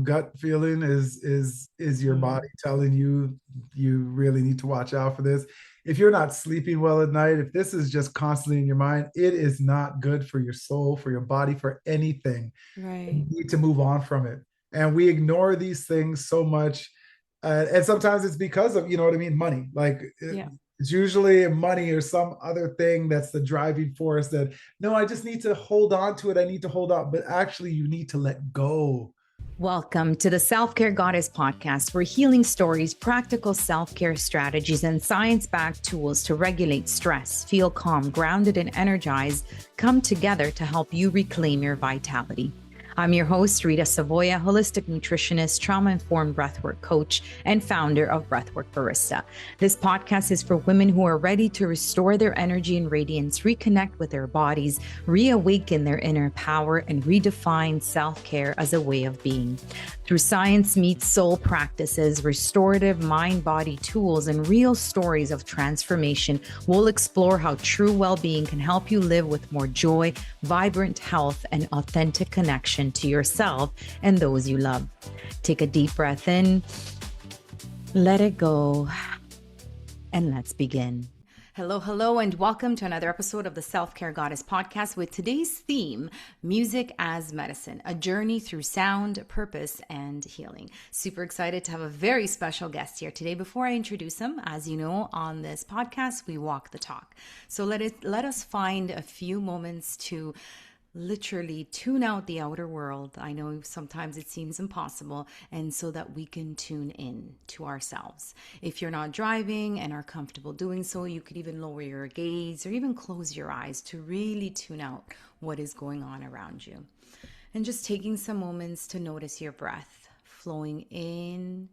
gut feeling is your body Mm, telling you you really need to watch out for this. If you're not sleeping well at night, if this is just constantly in your mind, it is not good for your soul, for your body, for anything. You right. need to move on from it. And we ignore these things so much. And sometimes it's because of, you know what I mean, money. Like Yeah. it's usually money or some other thing that's the driving force that, no, I just need to hold on to it. I need to hold on. But actually, you need to let go. Welcome to the Self Care Goddess podcast, where healing stories, practical self care strategies, and science backed tools to regulate stress, feel calm, grounded, and energized come together to help you reclaim your vitality. I'm your host, Rita Savoya, holistic nutritionist, trauma informed breathwork coach, and founder of Breathwork Barista. This podcast is for women who are ready to restore their energy and radiance, reconnect with their bodies, reawaken their inner power, and redefine self care as a way of being. Through science meets soul practices, restorative mind body tools, and real stories of transformation, we'll explore how true well being can help you live with more joy, vibrant health, and authentic connection to yourself and those you love. Take a deep breath in, let it go, and let's begin. Hello, hello, and welcome to another episode of the Self Care Goddess podcast with today's theme, Music as Medicine, a journey through sound, purpose, and healing. Super excited to have a very special guest here today. Before I introduce him, as you know, on this podcast, we walk the talk. So let us find a few moments to literally tune out the outer world. I know sometimes it seems impossible, and so that we can tune in to ourselves. If you're not driving and are comfortable doing so, you could even lower your gaze or even close your eyes to really tune out what is going on around you. And just taking some moments to notice your breath flowing in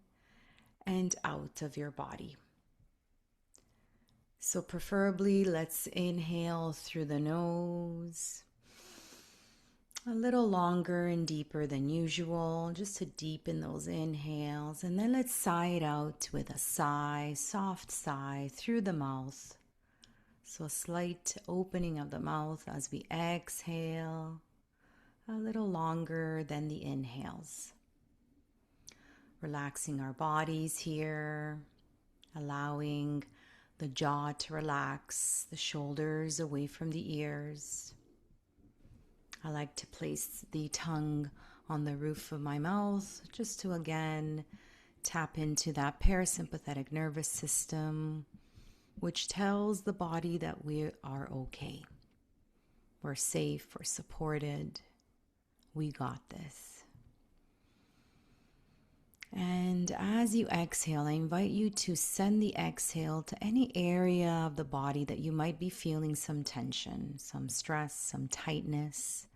and out of your body. So preferably, let's inhale through the nose a little longer and deeper than usual, just to deepen those inhales. And then let's sigh it out with a sigh, soft sigh through the mouth. So a slight opening of the mouth as we exhale, a little longer than the inhales. Relaxing our bodies here, allowing the jaw to relax, the shoulders away from the ears. I like to place the tongue on the roof of my mouth just to again tap into that parasympathetic nervous system, which tells the body that we are okay. We're safe, we're supported, we got this. And as you exhale, I invite you to send the exhale to any area of the body that you might be feeling some tension, some stress, some tightness.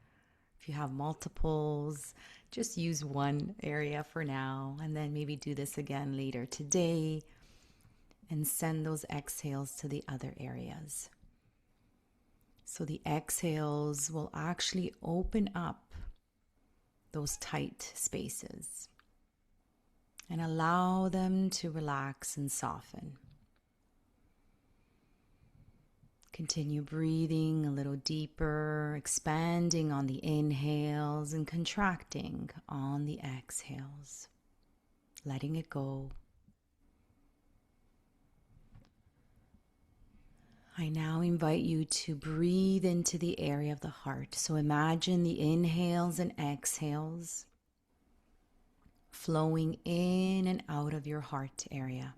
If you have multiples, just use one area for now, and then maybe do this again later today and send those exhales to the other areas. So the exhales will actually open up those tight spaces and allow them to relax and soften. Continue breathing a little deeper, expanding on the inhales and contracting on the exhales, letting it go. I now invite you to breathe into the area of the heart. So imagine the inhales and exhales flowing in and out of your heart area.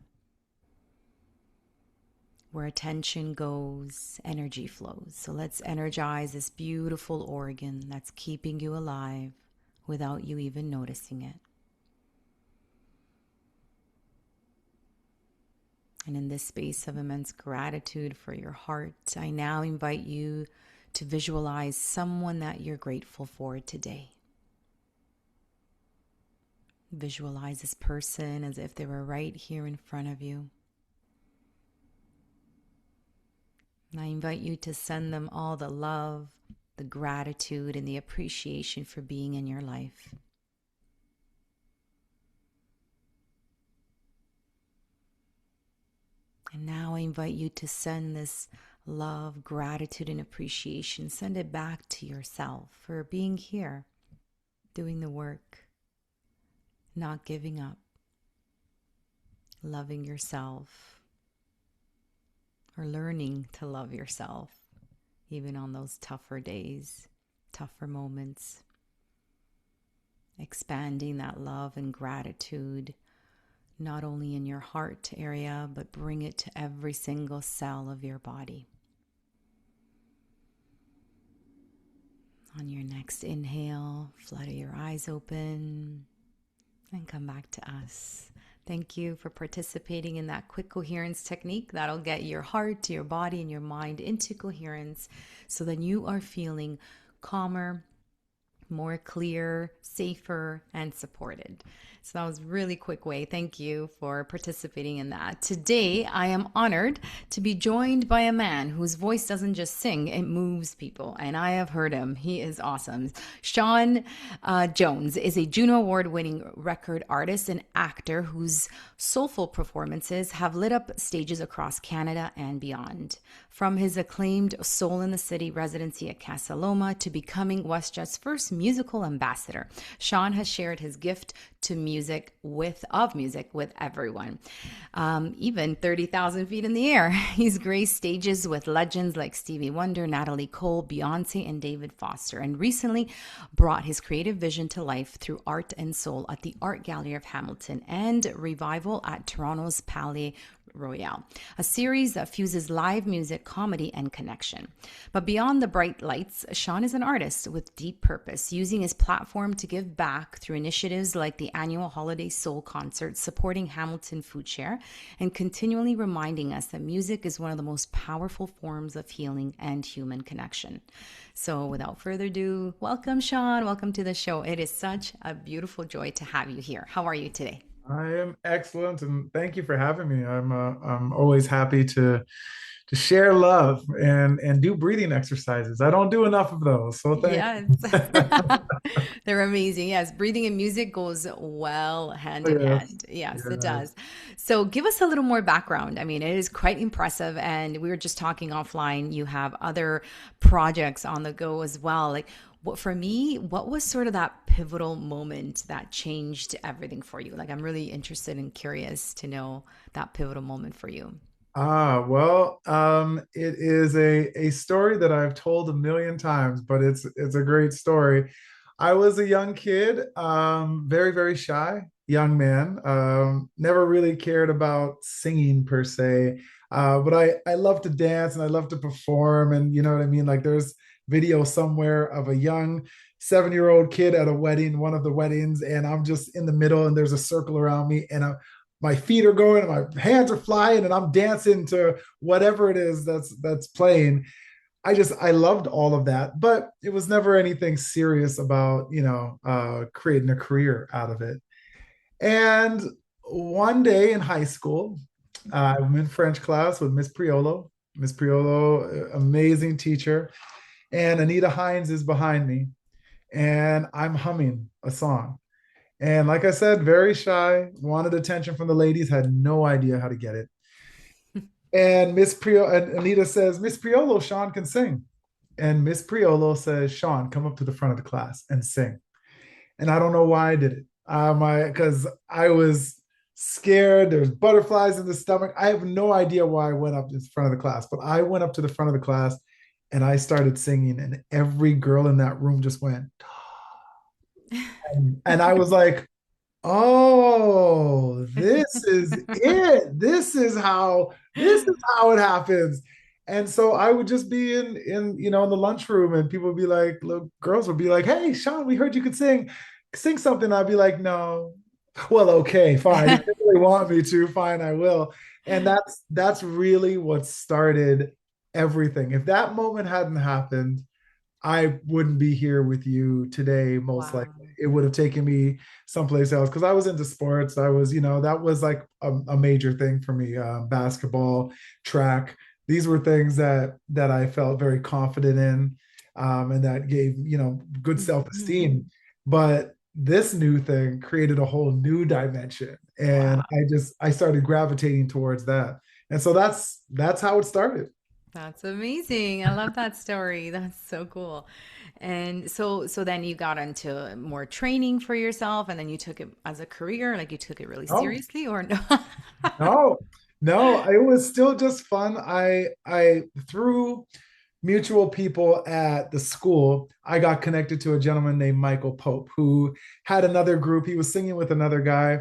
Where attention goes, energy flows. So let's energize this beautiful organ that's keeping you alive without you even noticing it. And in this space of immense gratitude for your heart, I now invite you to visualize someone that you're grateful for today. Visualize this person as if they were right here in front of you. And I invite you to send them all the love, the gratitude, and the appreciation for being in your life. And now I invite you to send this love, gratitude, and appreciation. Send it back to yourself for being here, doing the work, not giving up, loving yourself, or learning to love yourself, even on those tougher days, tougher moments, expanding that love and gratitude, not only in your heart area, but bring it to every single cell of your body. On your next inhale, flutter your eyes open and come back to us. Thank you for participating in that quick coherence technique. That'll get your heart, your body, and your mind into coherence so then you are feeling calmer, more clear, safer, and supported. So that was a really quick way. Thank you for participating in that. Today, I am honored to be joined by a man whose voice doesn't just sing, it moves people. And I have heard him. He is awesome. Sean Jones is a Juno Award-winning record artist and actor whose soulful performances have lit up stages across Canada and beyond. From his acclaimed Soul in the City residency at Casa Loma to becoming WestJet's first musical ambassador, Sean has shared his gift to music with everyone, even 30,000 feet in the air. He's graced stages with legends like Stevie Wonder, Natalie Cole, Beyonce, and David Foster, and recently brought his creative vision to life through Art and Soul at the Art Gallery of Hamilton and Revival at Toronto's Palais Royale, a series that fuses live music, comedy, and connection. But beyond the bright lights, Sean is an artist with deep purpose, using his platform to give back through initiatives like the annual Holiday Soul Concert, supporting Hamilton Food Share, and continually reminding us that music is one of the most powerful forms of healing and human connection. So without further ado, welcome, Sean. Welcome to the show. It is such a beautiful joy to have you here. How are you today? I am excellent, and thank you for having me. I'm always happy to share love and do breathing exercises. I don't do enough of those, so thank Yes. you. They're amazing. Yes. Breathing and music goes well hand in Yes, hand. Yes, it yes. does. So give us a little more background. I mean, it is quite impressive. And we were just talking offline. You have other projects on the go as well. Like what for me, what was sort of that pivotal moment that changed everything for you? Like I'm really interested and curious to know that pivotal moment for you. Well, it is a story that I've told a million times, but it's a great story. I was a young kid, very, very shy young man, never really cared about singing per se. But I love to dance and I love to perform, and you know what I mean? Like there's video somewhere of a young 7-year-old kid at a wedding, one of the weddings, and I'm just in the middle and there's a circle around me, and my feet are going and my hands are flying and I'm dancing to whatever it is that's playing. I loved all of that, but it was never anything serious about, creating a career out of it. And one day in high school, I'm in French class with Miss Priolo. Miss Priolo, amazing teacher, and Anita Hines is behind me, and I'm humming a song. And like I said, very shy, wanted attention from the ladies, had no idea how to get it. And and Anita says, Miss Priolo, Sean can sing. And Miss Priolo says, Sean, come up to the front of the class and sing. And I don't know why I did it. Because I was scared. There's butterflies in the stomach. I have no idea why I went up to the front of the class, but I went up to the front of the class and I started singing, and every girl in that room just went, and I was like, oh, this is it. This is how it happens. And so I would just be in the lunchroom, and people would be like, little girls would be like, hey, Sean, we heard you could sing. Sing something. I'd be like, no. Well, okay, fine. If you really want me to, fine, I will. And that's really what started everything. If that moment hadn't happened, I wouldn't be here with you today, most likely. Wow. It would have taken me someplace else because I was into sports. I was, that was like a major thing for me. Basketball, track. These were things that I felt very confident in, and that gave, good Mhm. self-esteem. But this new thing created a whole new dimension. And Wow. I started gravitating towards that. And so that's how it started. That's amazing. I love that story. That's so cool. And so then you got into more training for yourself, and then you took it as a career, like you took it really No, seriously, or no? no, no. It was still just fun. I through mutual people at the school, I got connected to a gentleman named Michael Pope who had another group. He was singing with another guy,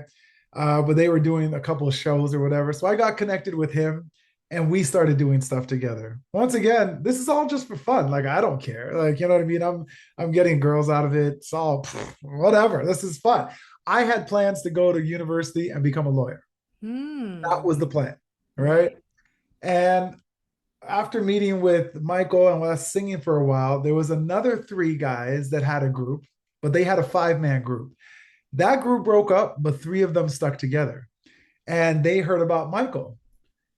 but they were doing a couple of shows or whatever. So I got connected with him and we started doing stuff together. Once again, this is all just for fun. Like I don't care. Like you know what I mean? I'm getting girls out of it. It's all whatever. This is fun. I had plans to go to university and become a lawyer. That Hmm. was the plan, right? Right. And after meeting with Michael and us singing for a while, there was another three guys that had a group, but they had a five-man group. That group broke up, but three of them stuck together. And they heard about Michael.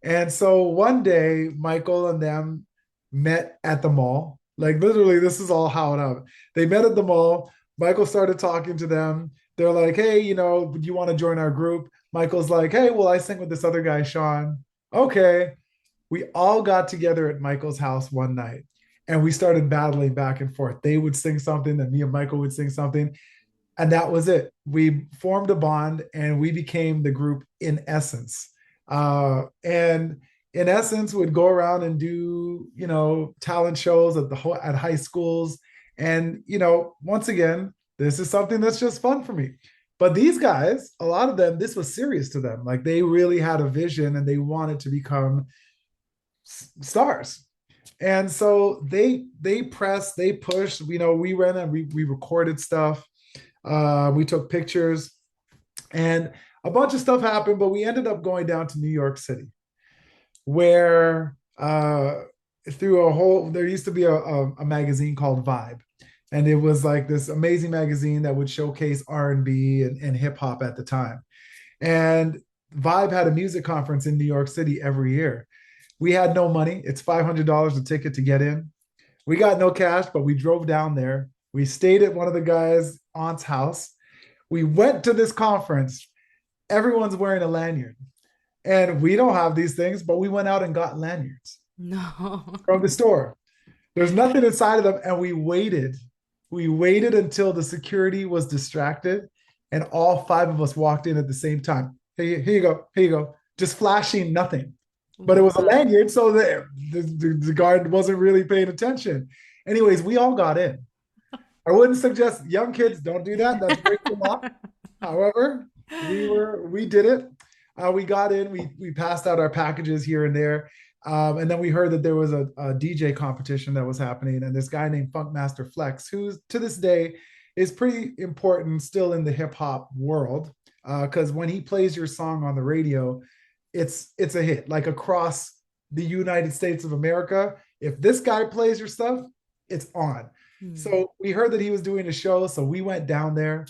And so one day, Michael and them met at the mall. Like literally, this is all how it happened. They met at the mall. Michael started talking to them. They're like, hey, do you want to join our group? Michael's like, hey, well, I sing with this other guy, Sean. Okay. We all got together at Michael's house one night and we started battling back and forth. They would sing something, and me and Michael would sing something. And that was it. We formed a bond and we became the group in essence. And in essence, would go around and do, talent shows at high schools. And, once again, this is something that's just fun for me. But these guys, a lot of them, this was serious to them. Like they really had a vision and they wanted to become stars. And so they pressed, they pushed, we ran and we recorded stuff. We took pictures and a bunch of stuff happened, but we ended up going down to New York City where through there used to be a magazine called Vibe. And it was like this amazing magazine that would showcase R&B and hip hop at the time. And Vibe had a music conference in New York City every year. We had no money. It's $500 a ticket to get in. We got no cash, but we drove down there. We stayed at one of the guys' aunt's house. We went to this conference. Everyone's wearing a lanyard. And we don't have these things, but we went out and got lanyards No. from the store. There's nothing inside of them. And we waited. We waited until the security was distracted and all five of us walked in at the same time. Hey, here you go. Here you go. Just flashing nothing. But it was a Wow. lanyard, so the guard wasn't really paying attention. Anyways, we all got in. I wouldn't suggest young kids don't do that. That's breaking the law. However, we did it. We got in. We passed out our packages here and there, and then we heard that there was a DJ competition that was happening, and this guy named Funkmaster Flex, who's to this day is pretty important still in the hip hop world, because when he plays your song on the radio, it's a hit like across the United States of America. If this guy plays your stuff, it's on. Hmm. So we heard that he was doing a show, so we went down there,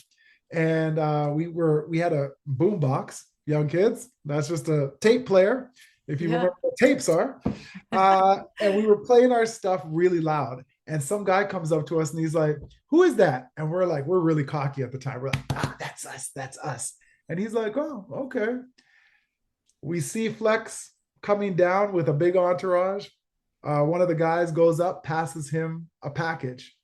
and we had a boom box. Young kids, that's just a tape player, if you Yeah. remember what tapes are. And we were playing our stuff really loud. And some guy comes up to us and he's like, "Who is that?" And we're like, we're really cocky at the time. We're like, "Ah, that's us, that's us." And he's like, "Oh, okay." We see Flex coming down with a big entourage. One of the guys goes up, passes him a package.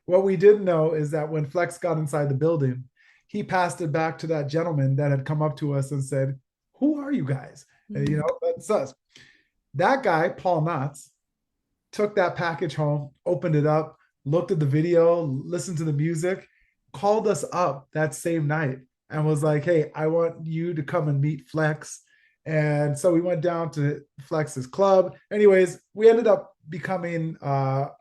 What we didn't know is that when Flex got inside the building, he passed it back to that gentleman that had come up to us and said, "Who are you guys?" And, Hmm. that's us. That guy, Paul Knotts, took that package home, opened it up, looked at the video, listened to the music, called us up that same night and was like, "Hey, I want you to come and meet Flex." And so we went down to Flex's club. Anyways, we ended up becoming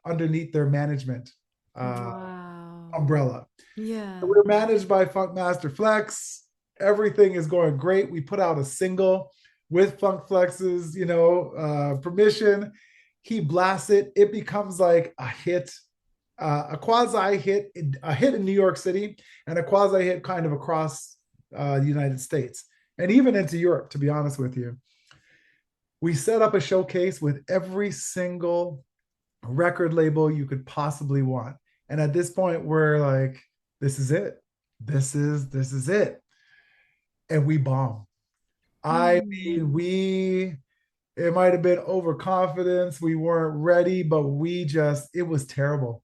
underneath their management uh, Wow. umbrella. So Yeah. we're managed by Funkmaster Flex. Everything is going great. We put out a single with Funk Flex's, permission. He blasts it. It becomes like a hit, a quasi hit, a hit in New York City, and a quasi hit kind of across the United States and even into Europe. To be honest with you, we set up a showcase with every single record label you could possibly want. And at this point, we're like, this is it. This is it. And we bomb. I mean, Hmm. we it might have been overconfidence. We weren't ready, but it was terrible.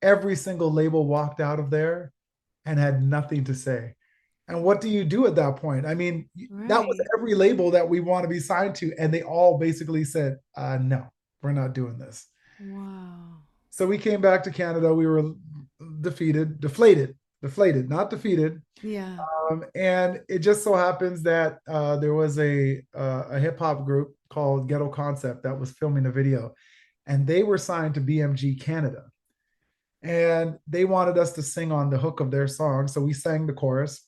every single label walked out of there and had nothing to say. And what do you do at that point? I mean, that was Right. every label that we want to be signed to, and they all basically said, no, we're not doing this. Wow. So we came back to Canada. We were deflated, not defeated. Yeah. And it just so happens that there was a hip hop group called Ghetto Concept that was filming a video, and they were signed to BMG Canada, and they wanted us to sing on the hook of their song. So we sang the chorus.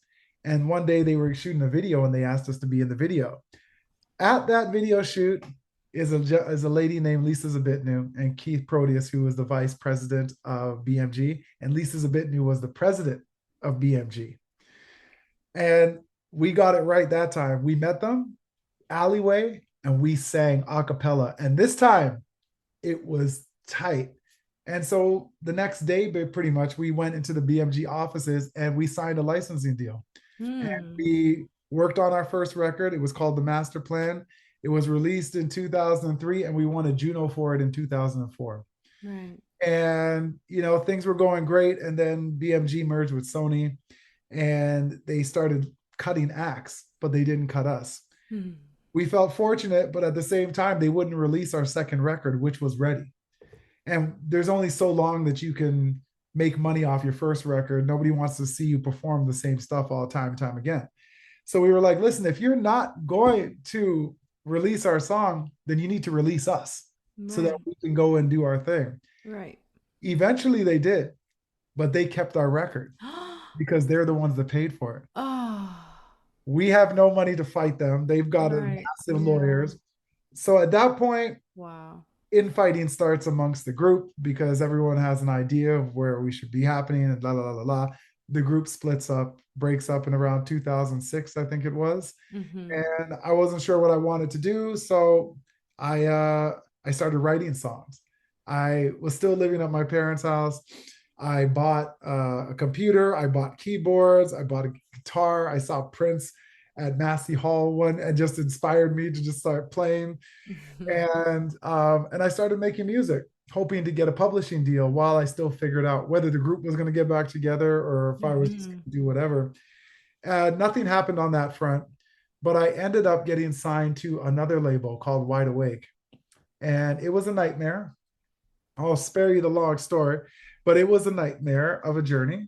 And one day they were shooting a video, and they asked us to be in the video. At that video shoot is a lady named Lisa Zabitnu and Keith Proteus, who was the vice president of BMG, and Lisa Zabitnu was the president of BMG. And we got it right that time. We met them alleyway and we sang a cappella. And this time it was tight. And so the next day, pretty much, we went into the BMG offices and we signed a licensing deal. And Hmm. we worked on our first record. It was called The Master Plan. It was released in 2003, and we won a Juno for it in 2004. Right. And, things were going great. And then BMG merged with Sony, and they started cutting acts, but they didn't cut us. Hmm. We felt fortunate, but at the same time, they wouldn't release our second record, which was Ready. And there's only so long that you can make money off your first record. Nobody wants to see you perform the same stuff all the time again. So we were like, listen, if you're not going to release our song, then you need to release us so that Right. we can go and do our thing. Right. Eventually they did, but they kept our record because they're the ones that paid for it. Oh, We have no money to fight them. They've got a right. massive Yeah. lawyers. So at that point, Wow. infighting starts amongst the group because everyone has an idea of where we should be happening and la la la la la. The group splits up, breaks up in around 2006, I think it was, Mm-hmm. and I wasn't sure what I wanted to do, so I started writing songs. I was still living at my parents' house. I bought a computer, I bought keyboards, I bought a guitar. I saw Prince at Massey Hall one and just inspired me to just start playing, and I started making music, hoping to get a publishing deal while I still figured out whether the group was going to get back together or if I was just Mm-hmm. going to do whatever. Nothing happened on that front, but I ended up getting signed to another label called Wide Awake, and it was a nightmare. I'll spare you the long story, but it was a nightmare of a journey.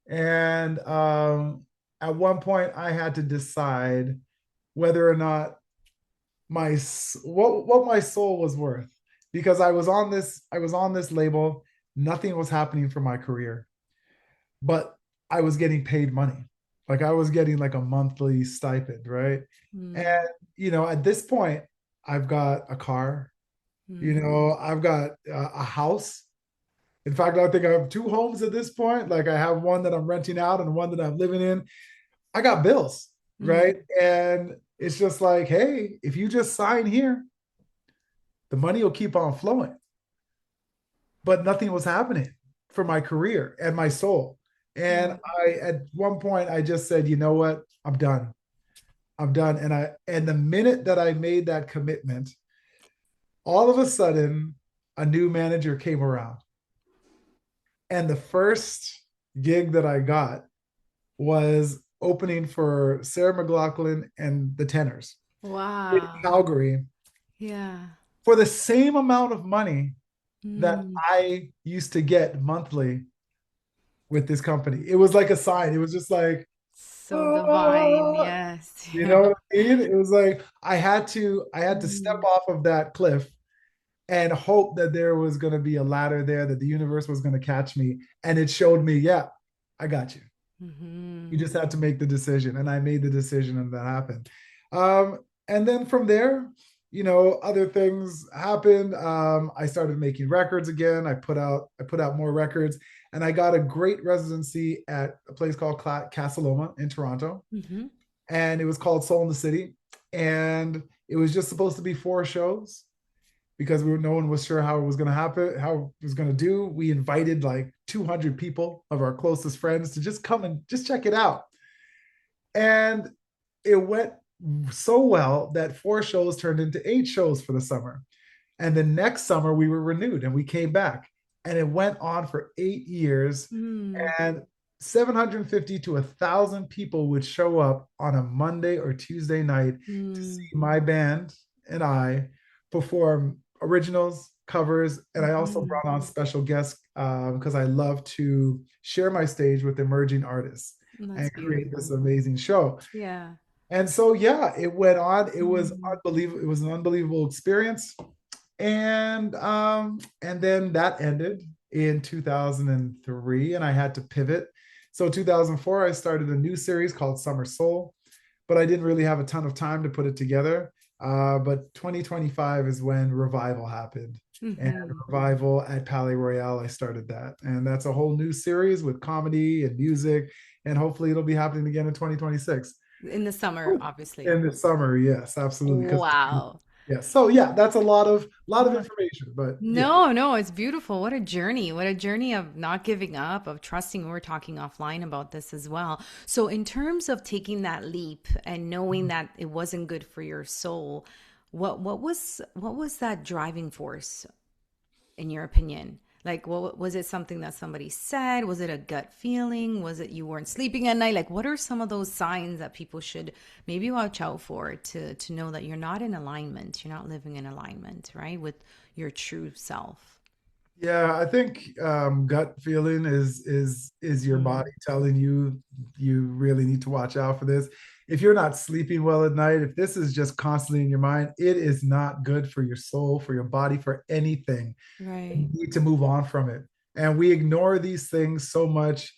And at one point, I had to decide whether or not my what my soul was worth, because I was on this label. Nothing was happening for my career, but I was getting paid money. Like I was getting like a monthly stipend, right? Mm-hmm. And at this point, I've got a car, I've got a house. In fact, I think I have two homes at this point. Like I have one that I'm renting out and one that I'm living in. I got bills, Mm-hmm. right? And it's just like, hey, if you just sign here, the money will keep on flowing. But nothing was happening for my career and my soul. And Right. at one point, I just said, you know what? I'm done. I'm done. And the minute that I made that commitment, all of a sudden, a new manager came around. And the first gig that I got was opening for Sarah McLachlan and the Tenors in Wow. Calgary Yeah. for the same amount of money that Mm. I used to get monthly with this company. It was like a sign. It was just like, So divine. ah, Yes. you Yeah. know what I mean? It was like I had to step Mm. off of that cliff and hope that there was going to be a ladder there, that the universe was going to catch me. And it showed me, yeah, I got you. You Mm-hmm. just had to make the decision. And I made the decision, and that happened. And then from there, other things happened. I started making records again. I put out more records, and I got a great residency at a place called Casa Loma in Toronto, Mm-hmm. and it was called Soul in the City, and it was just supposed to be 4 shows because no one was sure how it was going to happen, how it was going to do. We invited like 200 people of our closest friends to just come and just check it out, and it went so well that 4 shows turned into 8 shows for the summer. And the next summer we were renewed and we came back. and it went on for 8 years. Mm, And 750 to 1,000 people would show up on a Monday or Tuesday night to see mm, my band and I perform originals, covers, and I also mhm. brought on special guests because I love to share my stage with emerging artists That's and create this beautiful. amazing show. Yeah. And so, yeah, it went on. It was Mm, unbelievable. It was an unbelievable experience. And then that ended in 2003, and I had to pivot. So 2004, I started a new series called Summer Soul, but I didn't really have a ton of time to put it together. But 2025 is when Revival happened. And mhm. Revival at Palais Royale, I started that. And that's a whole new series with comedy and music. And hopefully it'll be happening again in 2026. In the summer, obviously. In the summer, yes, absolutely. Because Wow. yeah, so yeah, that's a lot of What? information, but yeah. No, no, it's beautiful. What a journey. What a journey of not giving up, of trusting. We were talking offline about this as well. So, in terms of taking that leap and knowing that it wasn't good for your soul, what was that driving force in your opinion? Like, what was it, something that somebody said? Was it a gut feeling? Was it you weren't sleeping at night? Like, what are some of those signs that people should maybe watch out for to know that you're not in alignment, you're not living in alignment, right, with your true self? Yeah, I think gut feeling is your body Mm, telling you you really need to watch out for this. If you're not sleeping well at night, if this is just constantly in your mind, it is not good for your soul, for your body, for anything. right. You need to move on from it. And we ignore these things so much.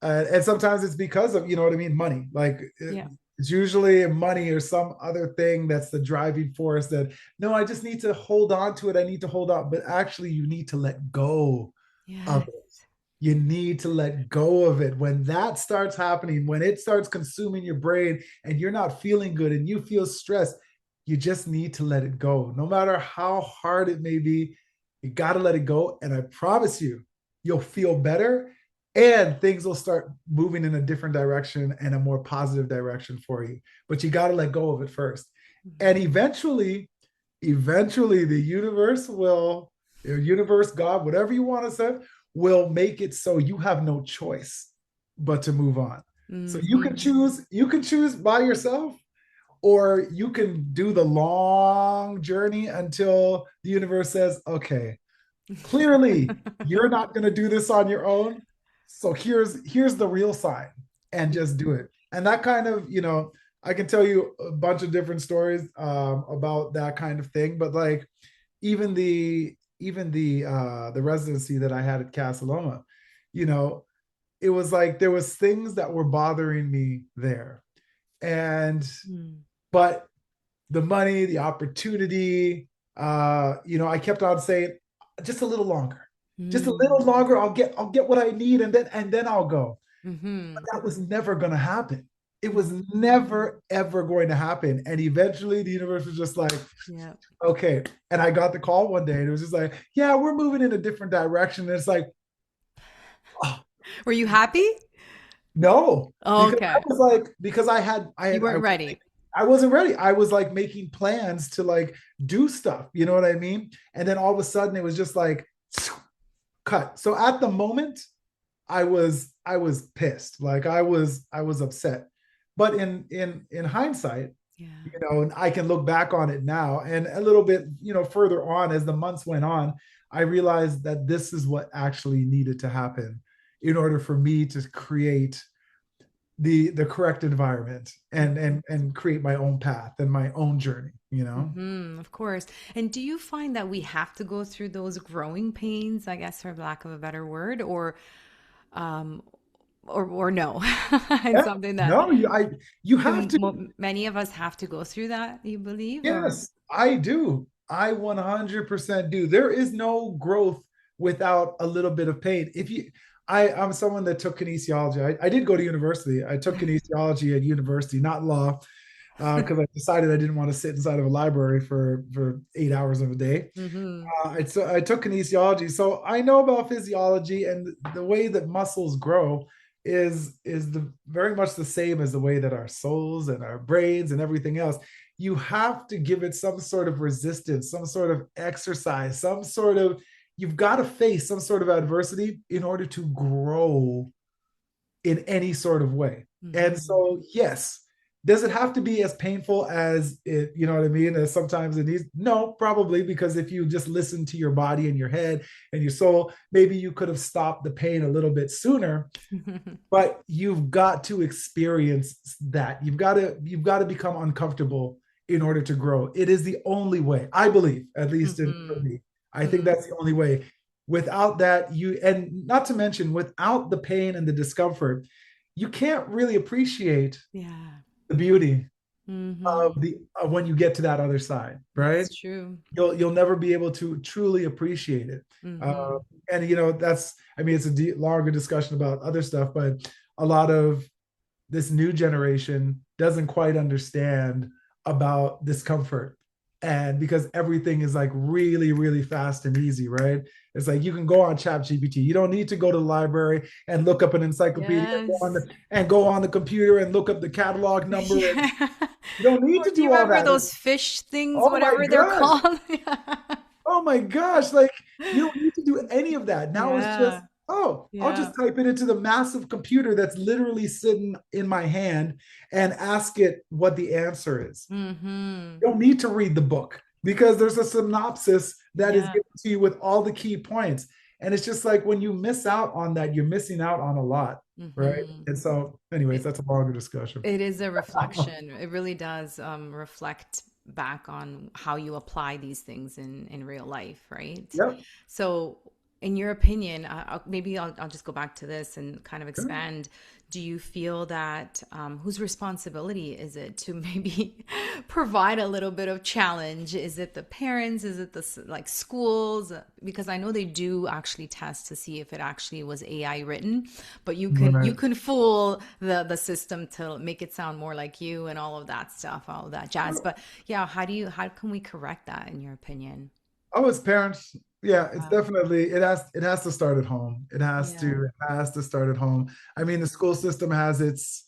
And sometimes it's because of, you know what I mean, money. Like Yeah. it's usually money or some other thing that's the driving force that, no, I just need to hold on to it. I need to hold on. But actually, you need to let go of it. Yes. You need to let go of it. When that starts happening, when it starts consuming your brain and you're not feeling good and you feel stressed, you just need to let it go. No matter how hard it may be, you got to let it go. And I promise you, you'll feel better and things will start moving in a different direction and a more positive direction for you. But you got to let go of it first. And Mhm. eventually, the universe, God, whatever you want to say, will make it so you have no choice but to move on. So you can Mhm. choose by yourself, or you can do the long journey until the universe says, okay, clearly you're not going to do this on your own. So here's the real sign, and just do it. And that kind of, I can tell you a bunch of different stories about that kind of thing. But like even the residency that I had at Casa Loma, you know, it was like there was things that were bothering me there. And Mm, but the money, the opportunity, I kept on saying, just a little longer. Just a little mm, longer, I'll get what I need, and then I'll go. But mhm. that was never gonna happen. It was Mhm. never ever going to happen. And eventually the universe was just like, Yeah. okay. And I got the call one day and it was just like, yeah, we're moving in a different direction. And it's like, oh, Were you happy? no, because I Okay. was like, because You weren't ready. I wasn't ready. I was like making plans to like do stuff, you know what I mean? And then all of a sudden it was just like cut. So at the moment, I was pissed. Like I was upset. But in hindsight, Yeah. and I can look back on it now and a little bit, further on as the months went on, I realized that this is what actually needed to happen in order for me to create the correct environment and create my own path and my own journey. Of course. And do you find that we have to go through those growing pains, I guess, for lack of a better word, um, or no? It's Yeah, something that no, you have to. many of us have to go through that, you believe, or Yes, I do. I 100% do. There is no growth without a little bit of pain. I'm someone that took kinesiology. I did go to university. I took kinesiology at university, not law, because I decided I didn't want to sit inside of a library for 8 hours of a day. hmm I took kinesiology, so I know about physiology, and the way that muscles grow is the very much the same as the way that our souls and our brains and everything else. You have to give it some sort of resistance, some sort of exercise, some sort of you've got to face some sort of adversity in order to grow in any sort of way. And Mm-hmm. so, yes, does it have to be as painful as it, you know what I mean? As sometimes it needs? No, probably, because if you just listen to your body and your head and your soul, maybe you could have stopped the pain a little bit sooner. But you've got to experience that. You've got to become uncomfortable in order to grow. It is the only way, I believe, at least for Mm-hmm. me. I think Mm. that's the only way. Without that, and not to mention, without the pain and the discomfort, you can't really appreciate Yeah. the beauty of Mm-hmm. the of when you get to that other side, right? That's true. You'll never be able to truly appreciate it. Uh, Mm-hmm. and that's, I mean, it's a longer discussion about other stuff, but a lot of this new generation doesn't quite understand about discomfort. And because everything is like really, really fast and easy, right? It's like you can go on Chat GPT. You don't need to go to the library and look up an encyclopedia, Yes. and go on the computer and look up the catalog number. Yeah. You don't need Or to do you do all remember that. those fish things, Oh my whatever they're gosh. called? Oh my gosh. Like, you don't need to do any of that. Now it's just, Yeah. oh, I'll Yeah. just type it into the massive computer that's literally sitting in my hand and ask it what the answer is. Mm-hmm. You don't need to read the book because there's a synopsis that is Yeah. given to you with all the key points. And it's just like when you miss out on that, you're missing out on a lot. Right. Mm-hmm. And so, anyways, It, that's a longer discussion. it is a reflection. It really does reflect back on how you apply these things in real life, right? Yep. So, in your opinion, maybe I'll just go back to this and kind of Sure. expand. Do you feel that whose responsibility is it to maybe provide a little bit of challenge? Is it the parents? Is it the like schools? Because I know they do actually test to see if it actually was AI written, but you Right. can fool the system to make it sound more like you and all of that stuff, all of that jazz. But yeah, how can we correct that in your opinion? Oh, as parents, yeah, it's Yeah. definitely it has to start at home. Yeah. It has to start at home. I mean, the Mhm. school system has its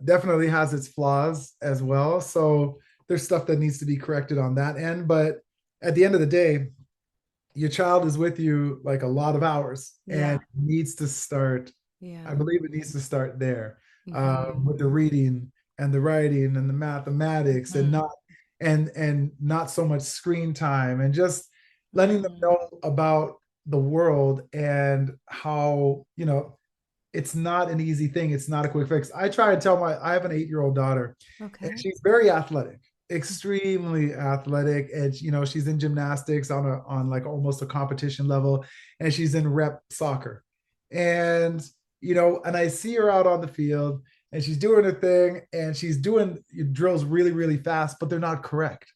definitely has its flaws as well. So there's stuff that needs to be corrected on that end. But at the end of the day, your child is with you like a lot of hours, and Yeah. it needs to start. I Yeah. believe it needs to start there, Hmm. with the reading and the writing and the mathematics, and Hmm. not so much screen time, and just letting them Hmm. know about the world and how, it's not an easy thing. It's not a quick fix. I have an 8-year-old daughter, and Okay. she's very athletic, extremely athletic. And, she's in gymnastics on like almost a competition level, and she's in rep soccer. And, and I see her out on the field, and she's doing her thing, and she's doing drills really, really fast, but they're not correct,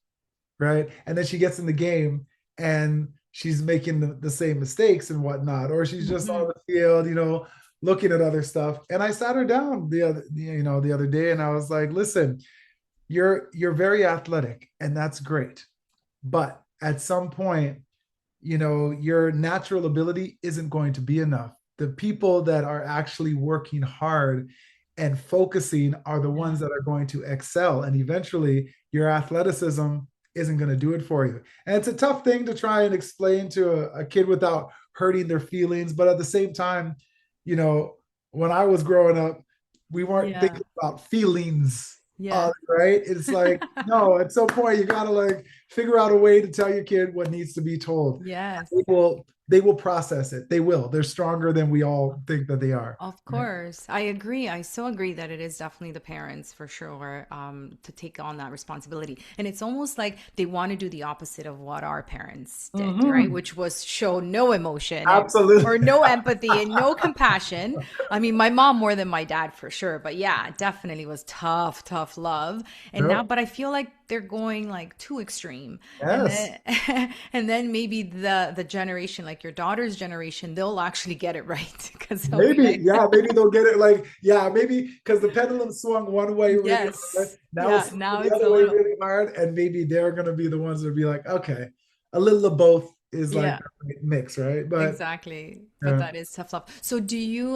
right? And then she gets in the game and she's making the same mistakes and whatnot, or she's just Hmm. on the field, looking at other stuff. And I sat her down the other day, and I was like, listen, you're very athletic, and that's great, but at some point, your natural ability isn't going to be enough. The people that are actually working hard and focusing are the ones Yeah. that are going to excel. And eventually, your athleticism isn't going to do it for you. And it's a tough thing to try and explain to a kid without hurting their feelings. But at the same time, you know, when I was growing up, we weren't Yeah. thinking about feelings, Yeah. right? It's like, no, at some point, you got to like figure out a way to tell your kid what needs to be told. Yes. They will process it. They will. They're stronger than we all think that they are. Of Right? course. I agree. I so agree that it is definitely the parents for sure to take on that responsibility. And it's almost like they want to do the opposite of what our parents did, right? Mhm. Which was show no emotion and Absolutely. or no empathy and no compassion. I mean, my mom more than my dad for sure, but yeah, it definitely was tough, tough love. And now, Yep. but I feel like they're going like too extreme. And Yes. then and then maybe the generation like your daughter's generation, they'll actually get it right because they'll be Maybe. like Yeah. Maybe they'll get it. Like, yeah. Maybe because the pendulum swung one way really hard. yes. Now it's Yeah. swinging Now the it's other a way little, really hard, and maybe they're gonna be the ones that be like, okay, a little of both is like yeah, the right mix, right? But exactly. But yeah. that is tough love. So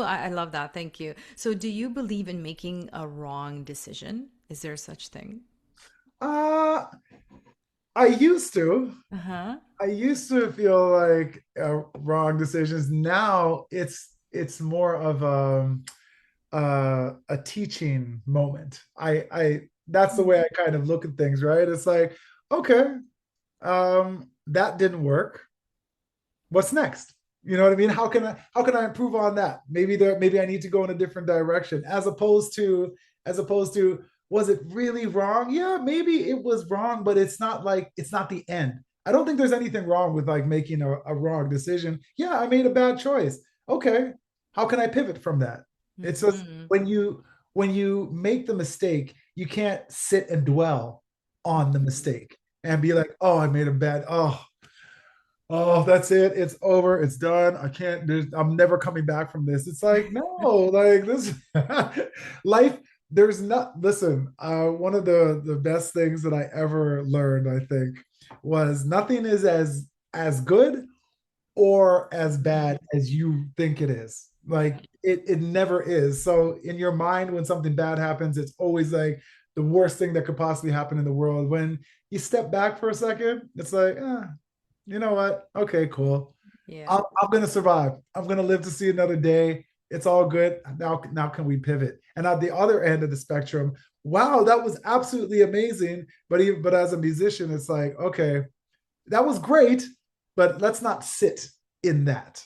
I love that. Thank you. So do you believe in making a wrong decision? Is there such thing? Uh I used to. Uh-huh. I used to feel like wrong decisions. Now it's more of a teaching moment. I that's the way I kind of look at things, right? It's like, okay, that didn't work. What's next? You know what I mean? How can I improve on that? Maybe I need to go in a different direction as opposed to was it really wrong? Yeah, maybe it was wrong, but it's not the end. I don't think there's anything wrong with like making a wrong decision. Yeah, I made a bad choice. Okay, how can I pivot from that? It's just Mm-hmm. when you make the mistake, you can't sit and dwell on the mistake and be like, oh, I made a bad, oh, that's it. It's over. It's done. I can't, I'm never coming back from this. It's like, no, like this life, there's not, listen, one of the best things that I ever learned, I think, was nothing is as good or as bad as you think it is. Like it never is. So in your mind, when something bad happens, it's always like the worst thing that could possibly happen in the world. When you step back for a second, it's like, you know what? Okay, cool. Yeah. I'm gonna survive. I'm gonna live to see another day. It's all good. Now can we pivot? And at the other end of the spectrum, wow, that was absolutely amazing. But as a musician, it's like, okay, that was great, but let's not sit in that.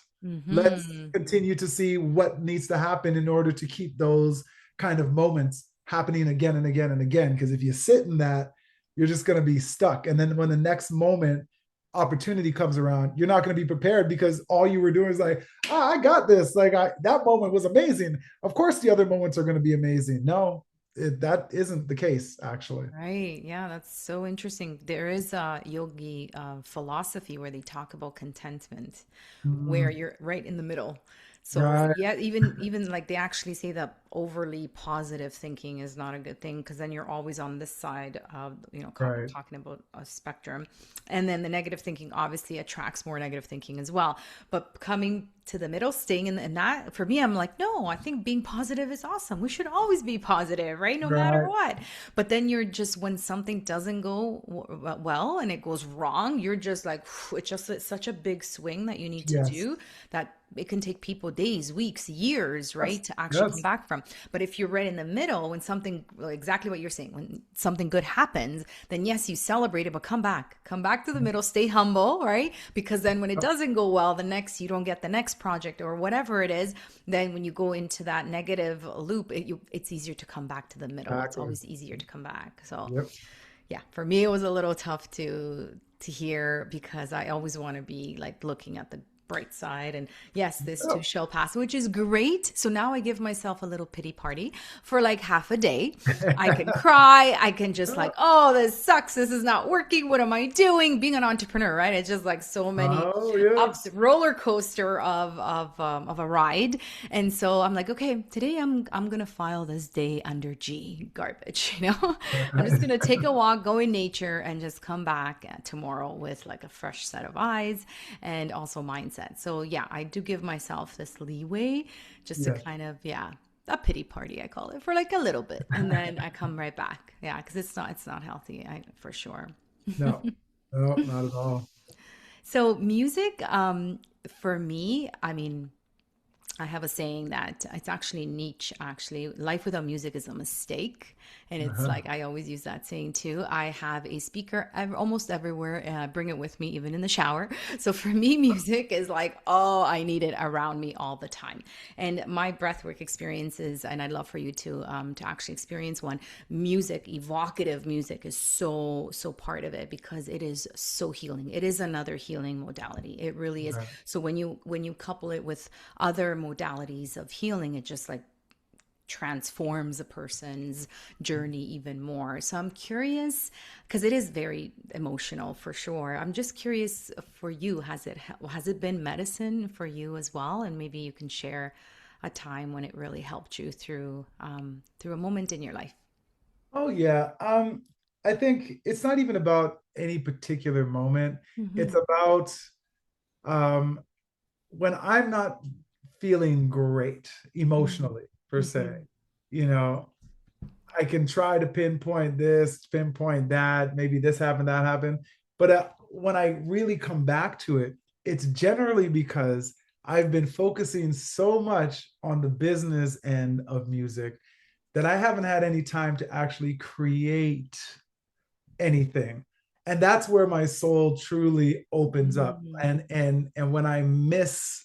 Let's Mm-hmm. continue to see what needs to happen in order to keep those kind of moments happening again and again and again. Because if you sit in that, you're just going to be stuck. And then when the next moment opportunity comes around, you're not going to be prepared because all you were doing is like, I got this. Like that moment was amazing. Of course, the other moments are going to be amazing. No, that isn't the case, actually. Right. Yeah, that's so interesting. There is a yogi philosophy where they talk about contentment, where Mm, you're right in the middle. So right, yeah, even like they actually say that overly positive thinking is not a good thing because then you're always on this side of, right. talking about a spectrum. And then the negative thinking obviously attracts more negative thinking as well. But coming to the middle, staying in that, for me, I'm like, no, I think being positive is awesome. We should always be positive, right? No matter Right. what. But then you're just, when something doesn't go well and it goes wrong, you're just like, it's such a big swing that you need to Yes. do that it can take people days, weeks, years, right, Yes. to actually come Yes. back from. But if you're right in the middle, when something, well, exactly what you're saying, when something good happens, then yes, you celebrate it, but come back to the middle, stay humble, right? Because then when it doesn't go well, you don't get the next project or whatever it is, then when you go into that negative loop, it's easier to come back to the middle. It's Exactly. always easier to come back. So Yep. yeah, for me, it was a little tough to hear because I always want to be like looking at the bright side and yes, this too Oh. shall pass, which is great. So now I give myself a little pity party for like half a day. I can cry, I can just like, oh, this sucks, this is not working, what am I doing? Being an entrepreneur, right? It's just like so many Oh, yeah. ups, roller coaster of a ride. And so I'm like, okay, today I'm gonna file this day under G, garbage. I'm just gonna take a walk, go in nature, and just come back tomorrow with like a fresh set of eyes and also mindset. So yeah, I do give myself this leeway just to Yes. kind of, yeah, a pity party I call it, for like a little bit, and then I come right back. Yeah, because it's not healthy, for sure. No, no, not at all. So music, for me, I mean, I have a saying that it's actually niche, actually. Life without music is a mistake. And it's Uh-huh. like, I always use that saying too. I have a speaker almost everywhere and I bring it with me, even in the shower. So for me, music is like, oh, I need it around me all the time. And my breathwork experiences, and I'd love for you to actually experience one. Music, evocative music is so part of it because it is so healing. It is another healing modality. It really is. Right. So when you couple it with other modalities of healing, it just like transforms a person's journey even more. So I'm curious because it is very emotional for sure. I'm just curious for you, has it been medicine for you as well? And maybe you can share a time when it really helped you through a moment in your life. Oh, yeah. I think it's not even about any particular moment. It's Mm-hmm. about um when I'm not feeling great emotionally, per se. Mm-hmm. You know, I can try to pinpoint this, pinpoint that, maybe this happened, that happened. But when I really come back to it, it's generally because I've been focusing so much on the business end of music that I haven't had any time to actually create anything. And that's where my soul truly opens up. Mm. And when I miss,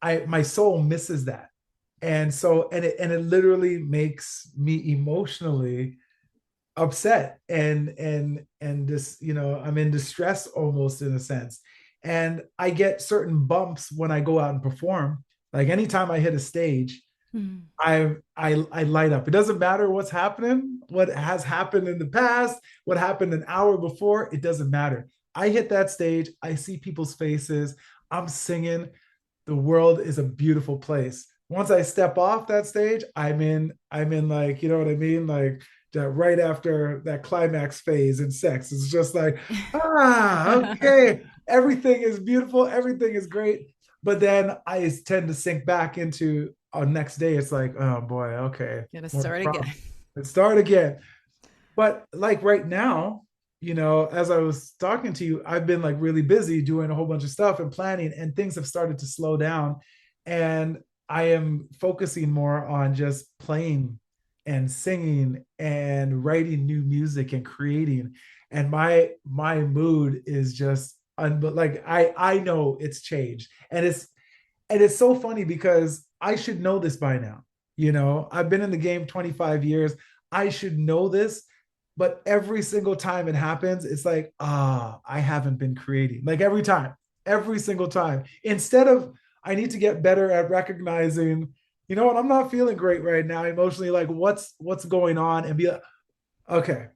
I my soul misses that. And so and it literally makes me emotionally upset and this, I'm in distress almost in a sense. And I get certain bumps when I go out and perform. Like anytime I hit a stage, Mm. I light up. It doesn't matter what's happening, what has happened in the past, what happened an hour before, it doesn't matter. I hit that stage, I see people's faces, I'm singing. The world is a beautiful place. Once I step off that stage, I'm in like, you know what I mean? Like that right after that climax phase in sex. It's just like, okay, everything is beautiful, everything is great. But then I tend to sink back into next day. It's like, oh boy, okay, Gonna more start again. problems. Let's start again. But like right now, as I was talking to you, I've been like really busy doing a whole bunch of stuff and planning, and things have started to slow down. And I am focusing more on just playing and singing and writing new music and creating. And my mood is just like I know it's changed. And it's so funny because I should know this by now. I've been in the game 25 years. I should know this, but every single time it happens, it's like, I haven't been creating. Like every time, every single time. Instead of, I need to get better at recognizing, you know what, I'm not feeling great right now emotionally. Like what's going on, and be like, okay,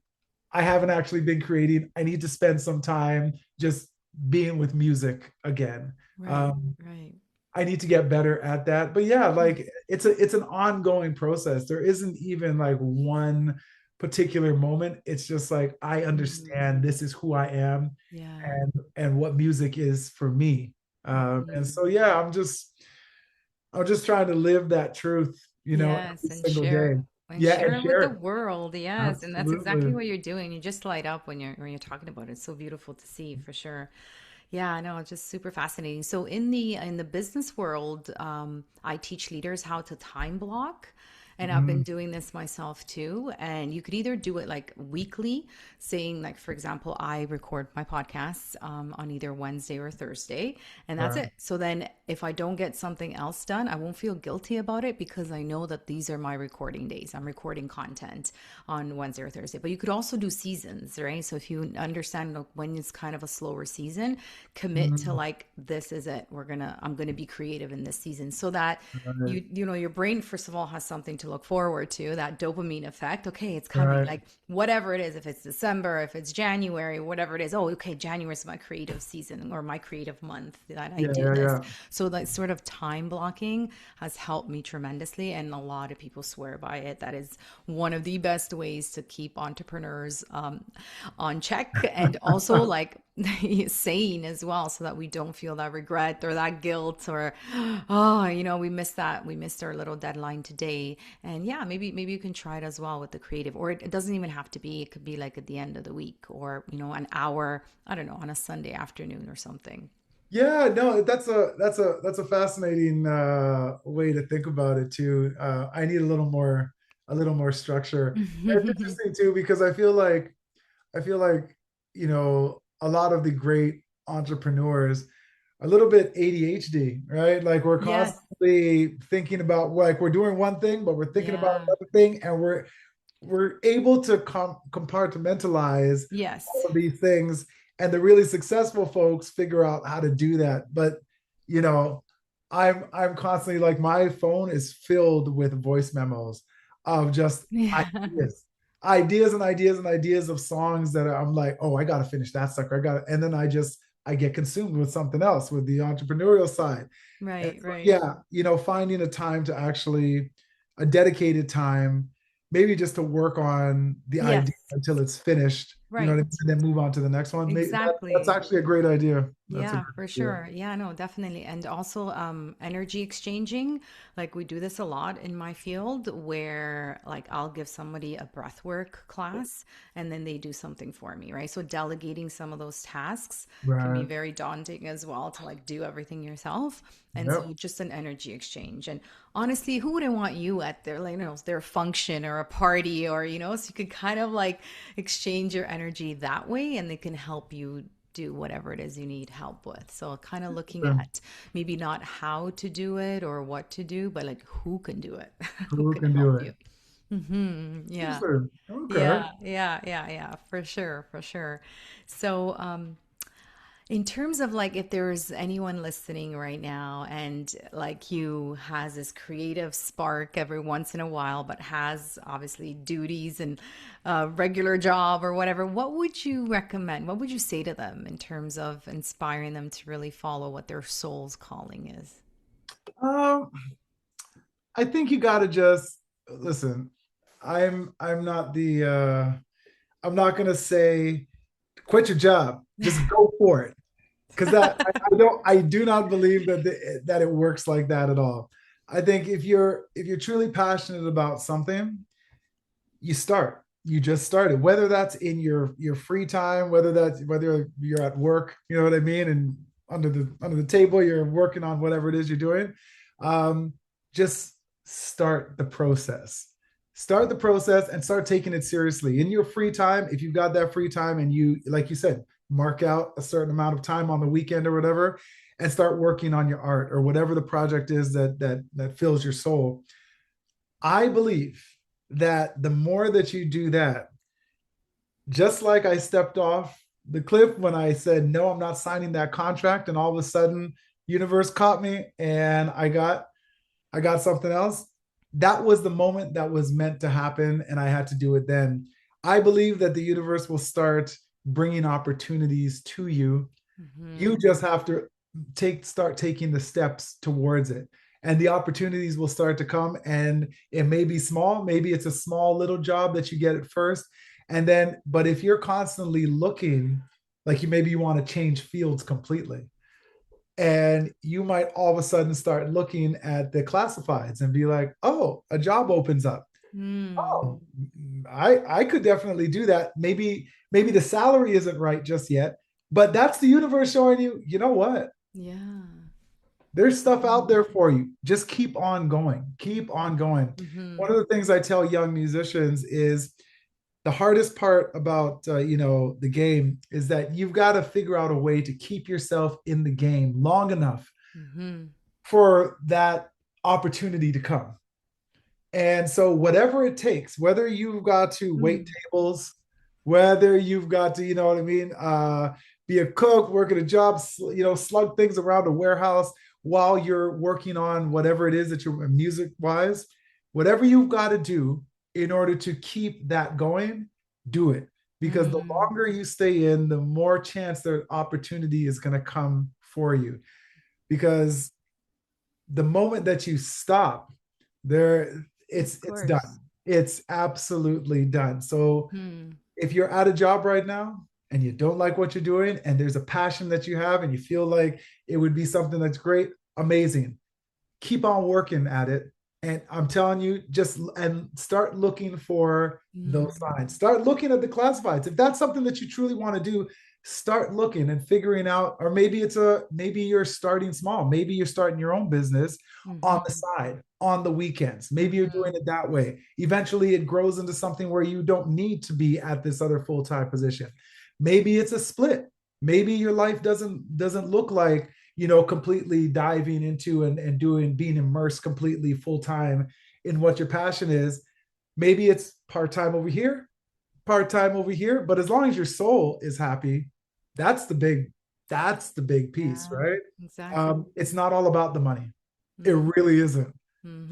I haven't actually been creating. I need to spend some time just being with music again. Right, Um, right. I need to get better at that. But yeah, like it's an ongoing process. There isn't even like one particular moment. It's just like I Mm. understand this is who I am Yeah. and what music is for me. And Mhm. so yeah, I'm just trying to live that truth, Yes, every and single day. Yeah, and share it with share the it. world. Yes, and that's exactly Absolutely. what you're doing. You just light up when you're talking about it. It's so beautiful to see, for sure. Yeah, no, it's just super fascinating. So in the business world, I teach leaders how to time block. And I've been Mhm. doing this myself too. And you could either do it like weekly, saying, like, for example, I record my podcasts on either Wednesday or Thursday, and that's Right. it. So then if I don't get something else done, I won't feel guilty about it because I know that these are my recording days. I'm recording content on Wednesday or Thursday. But you could also do seasons, right? So if you understand like, when it's kind of a slower season, commit to Mhm. like, this is it. I'm gonna be creative in this season so that Right. your brain first of all has something to look forward to, that dopamine effect. Okay, it's coming, Right. like whatever it is, if it's December, if it's January, whatever it is. Oh, okay, January is my creative season or my creative month that I Yeah, do yeah, this. yeah. So that sort of time blocking has helped me tremendously, and a lot of people swear by it. That is one of the best ways to keep entrepreneurs on check, and also like sane as well, so that we don't feel that regret or that guilt or, oh, we missed our little deadline today. And yeah, maybe you can try it as well with the creative, or it doesn't even have to be. It could be like at the end of the week, or an hour, I don't know, on a Sunday afternoon or something. Yeah, no, that's a fascinating way to think about it too. I need a little more structure. It's interesting too because I feel like a lot of the great entrepreneurs are a little bit ADHD, right? Like we're Yes. constantly thinking about like we're doing one thing, but we're thinking about Yeah. another thing, and we're able to compartmentalize all Yes. of these things, and the really successful folks figure out how to do that. But you know I'm constantly like my phone is filled with voice memos of just Yeah. ideas and ideas and ideas of songs that I'm like, oh, I gotta finish that sucker, I gotta, and then I get consumed with something else with the entrepreneurial side. And Right, so, right. yeah, finding a time to actually, a dedicated time, maybe just to work on the idea Yes. until it's finished, Right. and then move on to the next one. That's Exactly. actually a great idea. That's a Yeah, good for idea. sure. Yeah, no, definitely. And also energy exchanging. Like we do this a lot in my field where like I'll give somebody a breath work class and then they do something for me, right? So delegating some of those tasks can be Right. very daunting as well to like do everything yourself. And Yep. so just an energy exchange. And honestly, who wouldn't want you at their like, their function or a party or, so you could kind of like exchange your energy that way and they can help you do whatever it is you need help with. So kind of looking Yeah. at maybe not how to do it or what to do, but like who can do it, who Who can can do help it? you. Yeah. Interesting. Okay. Yeah, for sure, for sure. So, in terms of like if there's anyone listening right now and like you has this creative spark every once in a while but has obviously duties and a regular job or whatever, what would you recommend, what would you say to them in terms of inspiring them to really follow what their soul's calling is? Um, I think you gotta just listen. I'm not the I'm not gonna say quit your job. Just go for it. Because I do not believe that it works like that at all. I think if you're truly passionate about something, you start. You just started. Whether that's in your free time, whether you're at work, you know what I mean, and under the table you're working on whatever it is you're doing. Um, just start the process. Start the process and start taking it seriously in your free time. If you've got that free time and you, like you said, mark out a certain amount of time on the weekend or whatever, and start working on your art or whatever the project is that fills your soul. I believe that the more that you do that, just like I stepped off the cliff when I said, no, I'm not signing that contract. And all of a sudden, universe caught me and I got something else. That was the moment that was meant to happen. And I had to do it then. I believe that the universe will start bringing opportunities to you. You Hmm. just have to start taking the steps towards it, and the opportunities will start to come, and it may be small, maybe it's a small little job that you get at first, and then but if you're constantly looking, like you want to change fields completely, and you might all of a sudden start looking at the classifieds and be like, oh, a job opens up. Hmm. Oh, I could definitely do that. Maybe the salary isn't right just yet, but that's the universe showing you, you know what? Yeah. There's stuff out there for you. Just keep on going. Keep on going. Hmm. One of the things I tell young musicians is the hardest part about the game is that you've got to figure out a way to keep yourself in the game long enough Hmm. for that opportunity to come. And so, whatever it takes, whether you've got to wait Hmm. tables, whether you've got to, you know what I mean, be a cook, work at a job, slug things around a warehouse while you're working on whatever it is that you're music wise, whatever you've got to do in order to keep that going, do it. Because the Hmm. longer you stay in, the more chance that opportunity is going to come for you. Because the moment that you stop, there Of it's course. done. It's absolutely done. So Hmm. if you're at a job right now and you don't like what you're doing and there's a passion that you have and you feel like it would be something that's great, amazing. Keep on working at it. And I'm telling you, just and start looking for those Hmm. signs. Start looking at the classifieds. If that's something that you truly want to do, start looking and figuring out, or maybe you're starting small. Maybe you're starting your own business on the Hmm. side, on the weekends. Maybe you're doing Hmm. it that way. Eventually it grows into something where you don't need to be at this other full-time position. Maybe it's a split. Maybe your life doesn't look like completely diving into and doing being immersed completely full time in what your passion is. Maybe it's part time over here, but as long as your soul is happy, that's the big that's the big piece, Yeah, right? exactly. It's not all about the money. It Mm-hmm. really isn't.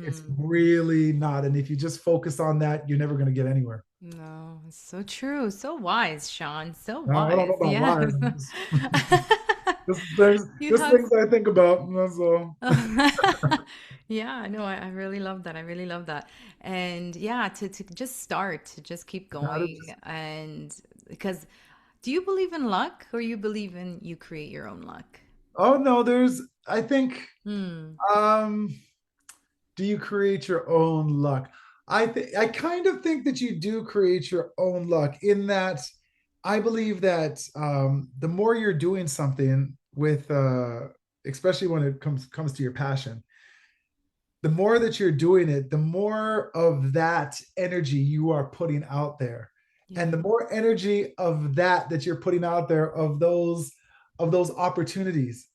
It's Mm-hmm. really not. And if you just focus on that, you're never going to get anywhere. No, it's so true. So wise, Sean. So I don't know wise. about Yeah. wise. You Just have things I think about. That's all. Yeah, no, I really love that. I really love that. And yeah, to just start, to just keep Gotta going. just And because Do you believe in luck or you believe in you create your own luck? Oh no, I think, Hmm. um, do you create your own luck? I kind of think that you do create your own luck in that I believe that the more you're doing something with especially when it comes to your passion, the more that you're doing it, the more of that energy you are putting out there. And Yeah. the more energy of that you're putting out there of those opportunities,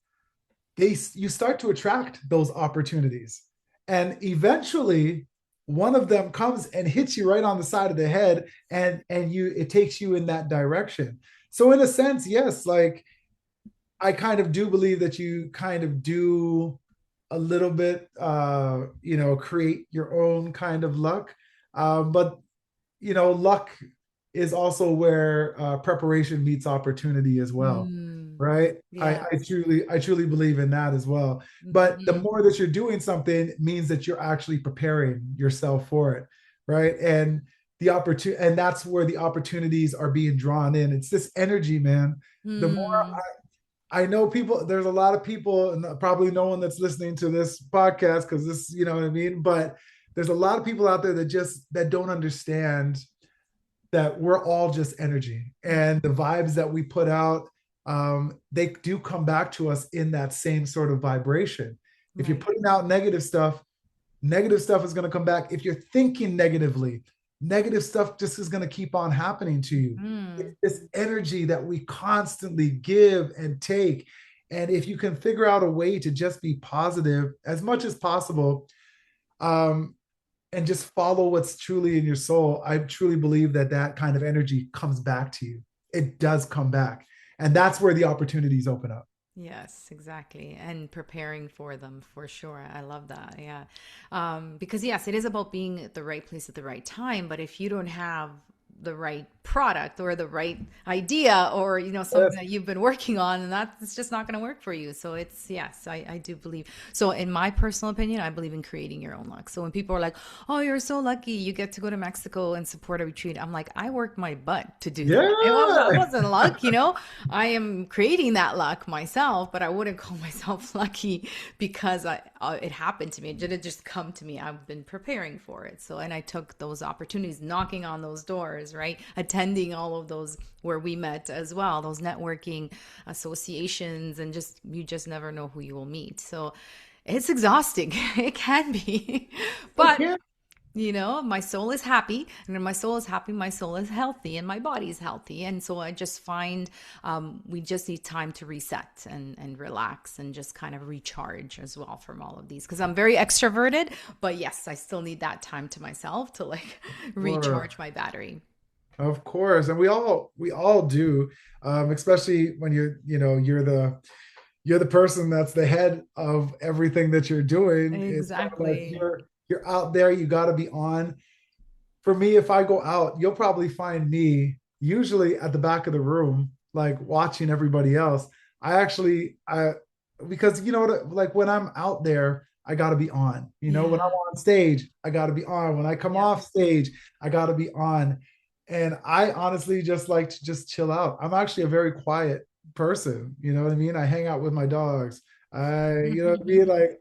you start to attract those opportunities. And eventually one of them comes and hits you right on the side of the head, and you it takes you in that direction. So in a sense, yes, like I kind of do believe that you kind of do a little bit, create your own kind of luck. But luck is also where preparation meets opportunity as well, Hmm. right? Yes. I truly believe in that as well. But the Mhm. more that you're doing something means that you're actually preparing yourself for it, right? And that's where the opportunities are being drawn in. It's this energy, man. The more Hmm. I know people, there's a lot of people, and probably no one that's listening to this podcast because this, you know what I mean? But there's a lot of people out there that don't understand that we're all just energy, and the vibes that we put out, they do come back to us in that same sort of vibration. If you're Right. putting out negative stuff is going to come back. If you're thinking negatively, negative stuff just is going to keep on happening to you. It's Hmm. this energy that we constantly give and take. And if you can figure out a way to just be positive as much as possible, um, and just follow what's truly in your soul, I truly believe that that kind of energy comes back to you. It does come back. And that's where the opportunities open up. Yes, exactly. And preparing for them for sure. I love that. Yeah. Because yes, it is about being at the right place at the right time. But if you don't have the right product or the right idea or something Yes. that you've been working on, and that's just not going to work for you. So it's yes, I do believe. So in my personal opinion, I believe in creating your own luck. So when people are like, oh, you're so lucky you get to go to Mexico and support a retreat, I'm like, I worked my butt to do that. That Yeah. wasn't luck. I am creating that luck myself, but I wouldn't call myself lucky because it happened to me. It didn't just come to me. I've been preparing for it. So, and I took those opportunities, knocking on those doors, right? Attending all of those where we met as well, those networking associations, and you just never know who you will meet. So it's exhausting. It can be, It but can. my soul is happy, and when my soul is happy, my soul is healthy, and my body is healthy. And so I just find we just need time to reset and relax and just kind of recharge as well from all of these. Because I'm very extroverted, but yes, I still need that time to myself to like Sure. recharge my battery. Of course. And we all do. Especially when you're the person that's the head of everything that you're doing. It's kind of like Exactly. you're out there, you got to be on. For me, if I go out, you'll probably find me usually at the back of the room, like watching everybody else. I because like when I'm out there, I got to be on. When I'm Yeah. on stage, I got to be on. When I come Yep. off stage, I got to be on. And I honestly just like to just chill out. I'm actually a very quiet person. You know what I mean? I hang out with my dogs. You know what I mean? Like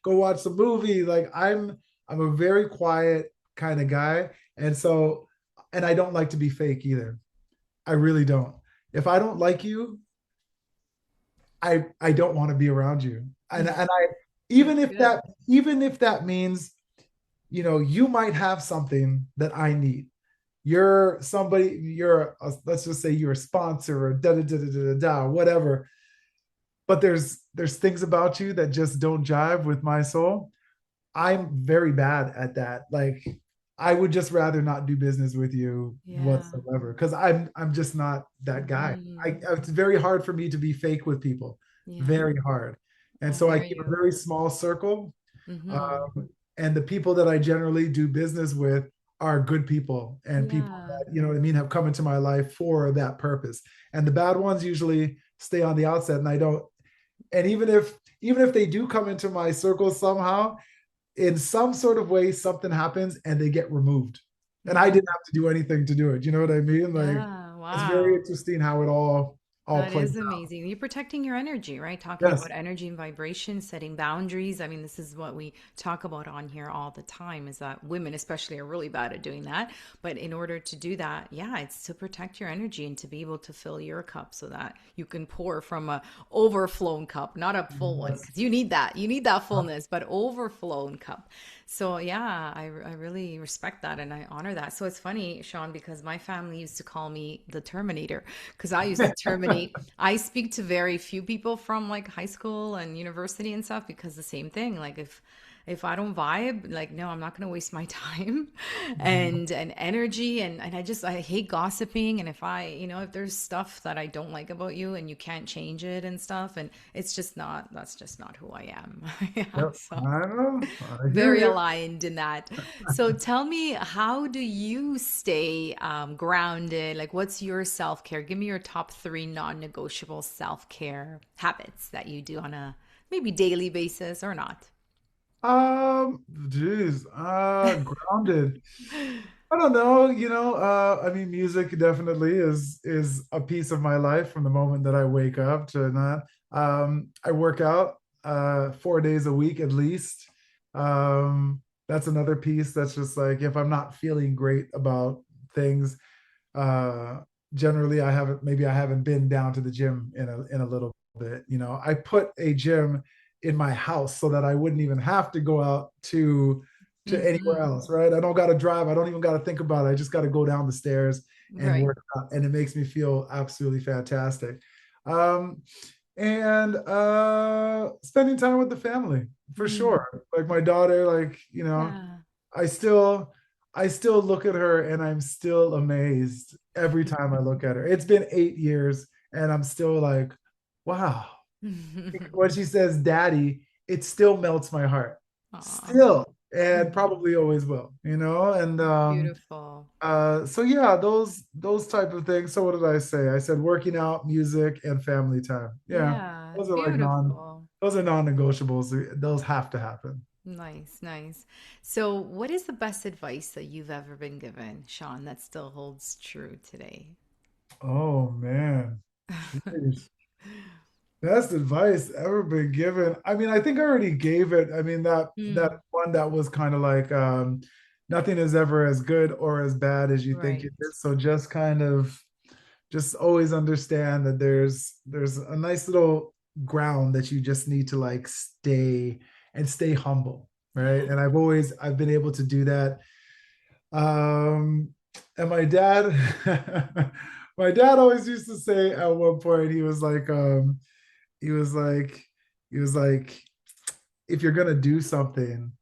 go watch some movie. Like I'm a very quiet kind of guy. And so, and I don't like to be fake either. I really don't. If I don't like you, I don't want to be around you. And I That's good. even if that means, you might have something that I need. Let's just say you're a sponsor or da da da da da da whatever. But there's things about you that just don't jive with my soul. I'm very bad at that. Like I would just rather not do business with you Yeah. whatsoever because I'm just not that guy. Hmm. It's very hard for me to be fake with people, Yeah. very hard. And I so I hear keep a you. very small circle. Hmm. And the people that I generally do business with are good people and people Yeah. that, what I mean, have come into my life for that purpose. And the bad ones usually stay on the outset and I don't. And even if they do come into my circle somehow, in some sort of way something happens and they get removed, and I Yeah. didn't have to do anything to do it. You know what I mean? Like Yeah. it's very Wow. interesting how it all That plays is out. amazing. You're protecting your energy, right? Talking Yes. about energy and vibration, setting boundaries. I mean, this is what we talk about on here all the time is that women, especially, are really bad at doing that. But in order to do that, yeah, it's to protect your energy and to be able to fill your cup so that you can pour from a overflown cup, not a full one, Yes. because you need that. You need that fullness, but overflown cup. So yeah, I really respect that and I honor that. So it's funny, Sean, because my family used to call me the Terminator because I used to terminate. I speak to very few people from like high school and university and stuff because the same thing. Like if I don't vibe, like no, I'm not gonna waste my time and energy and I hate gossiping. And if I, if there's stuff that I don't like about you and you can't change it and stuff, and it's just not that's just not who I am. Yeah. Yep. So I know. I hear very you. aligned in that. So tell me, how do you stay grounded? Like, what's your self care? Give me your top three non negotiable self care habits that you do on a maybe daily basis or not. Geez, grounded. I don't know, I mean, music definitely is a piece of my life from the moment that I wake up to not. I work out 4 days a week at least. That's another piece that's just like if I'm not feeling great about things, uh generally I haven't been down to the gym in a little bit. I put a gym in my house so that I wouldn't even have to go out to anywhere Hmm. else, right? I don't got to drive. I don't even got to think about it. I just got to go down the stairs and Right. work out, and it makes me feel absolutely fantastic. um and spending time with the family for Mm. sure, like my daughter, like Yeah. I still I still look at her and I'm still amazed every time I look at her. It's been 8 years and I'm still like, wow. When she says daddy, it still melts my heart. Aw. Still, and Mhm. probably always will, and Beautiful. so yeah, those type of things. So what did I say? I said working out, music, and family time. Yeah. Yeah. Those are like Beautiful. those are non-negotiables. Those have to happen. Nice, nice. So, what is the best advice that you've ever been given, Sean, that still holds true today? Oh man. Jeez. Best advice ever been given. I mean, I think I already gave it. I mean, that Mm, one that was kind of like nothing is ever as good or as bad as you think it right. is. So just kind of just always understand that there's a nice little ground that you just need to like stay humble, right? Yeah. And I've been able to do that. Um, and my dad, my dad always used to say at one point, he was like, he was like, if you're gonna do something,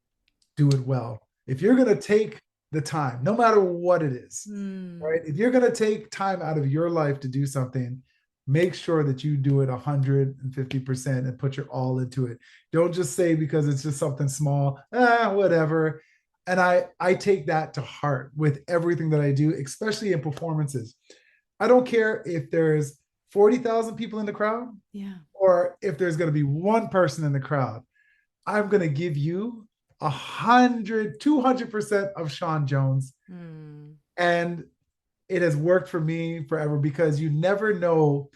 do it well. If you're gonna take the time, no matter what it is, Mm, right? If you're gonna take time out of your life to do something, make sure that you do it 150% and put your all into it. Don't just say because it's just something small, whatever. And I take that to heart with everything that I do, especially in performances. I don't care if there's 40,000 people in the crowd yeah. or if there's going to be one person in the crowd. I'm going to give you 200% of Sean Jones. Mm, And it has worked for me forever because you never know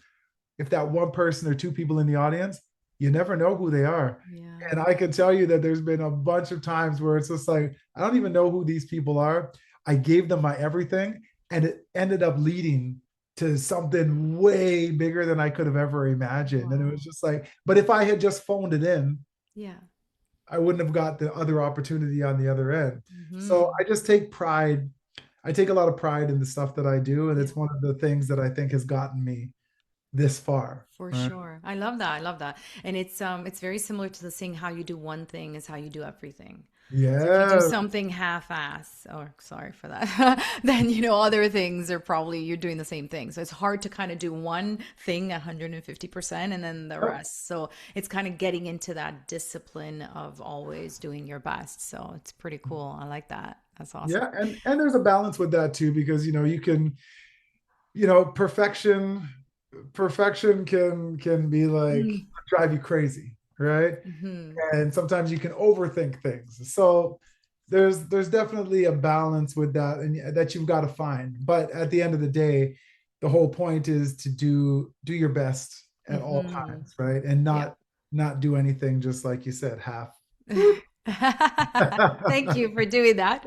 if that one person or two people in the audience, you never know who they are. yeah. And I can tell you that there's been a bunch of times where it's just like, I don't even know who these people are. I gave them my everything, and it ended up leading to something way bigger than I could have ever imagined. And it was Wow. just like, but if I had just phoned it in, Yeah. I wouldn't have got the other opportunity on the other end. So Hmm. I just take pride. I take a lot of pride in the stuff that I do. And Yeah. it's one of the things that I think has gotten me this far. For Right? sure. I love that. I love that. And it's very similar to the saying how you do one thing is how you do everything. So if you do Yeah. something half-ass, or sorry for that, then other things are probably you're doing the same thing. So it's hard to kind of do one thing 150% and then the Yep. rest. So it's kind of getting into that discipline of always doing your best. So it's pretty cool. I like that. That's awesome. Yeah. And there's a balance with that too, because you can, perfection can be like Mm. drive you crazy, right? Hmm. And sometimes you can overthink things. So there's definitely a balance with that and that you've got to find. But at the end of the day, the whole point is to do your best at all Mm-hmm. times, right? And Yeah. not do anything just like you said, half. Thank you for doing that.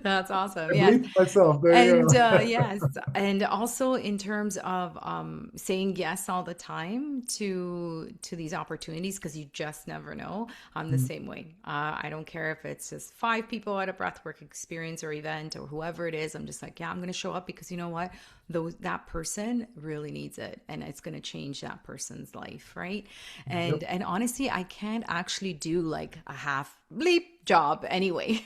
That's awesome. I Yes. believe myself. There you And go. yes, and also in terms of saying yes all the time to these opportunities, because you just never know. I'm the same way. I don't care if it's just five people at a breathwork experience or event or whoever it is. I'm just like, yeah, I'm going to show up because you know what? That person really needs it, and it's going to change that person's life, right? Yep. And honestly, I can't actually do like a half bleep job anyway.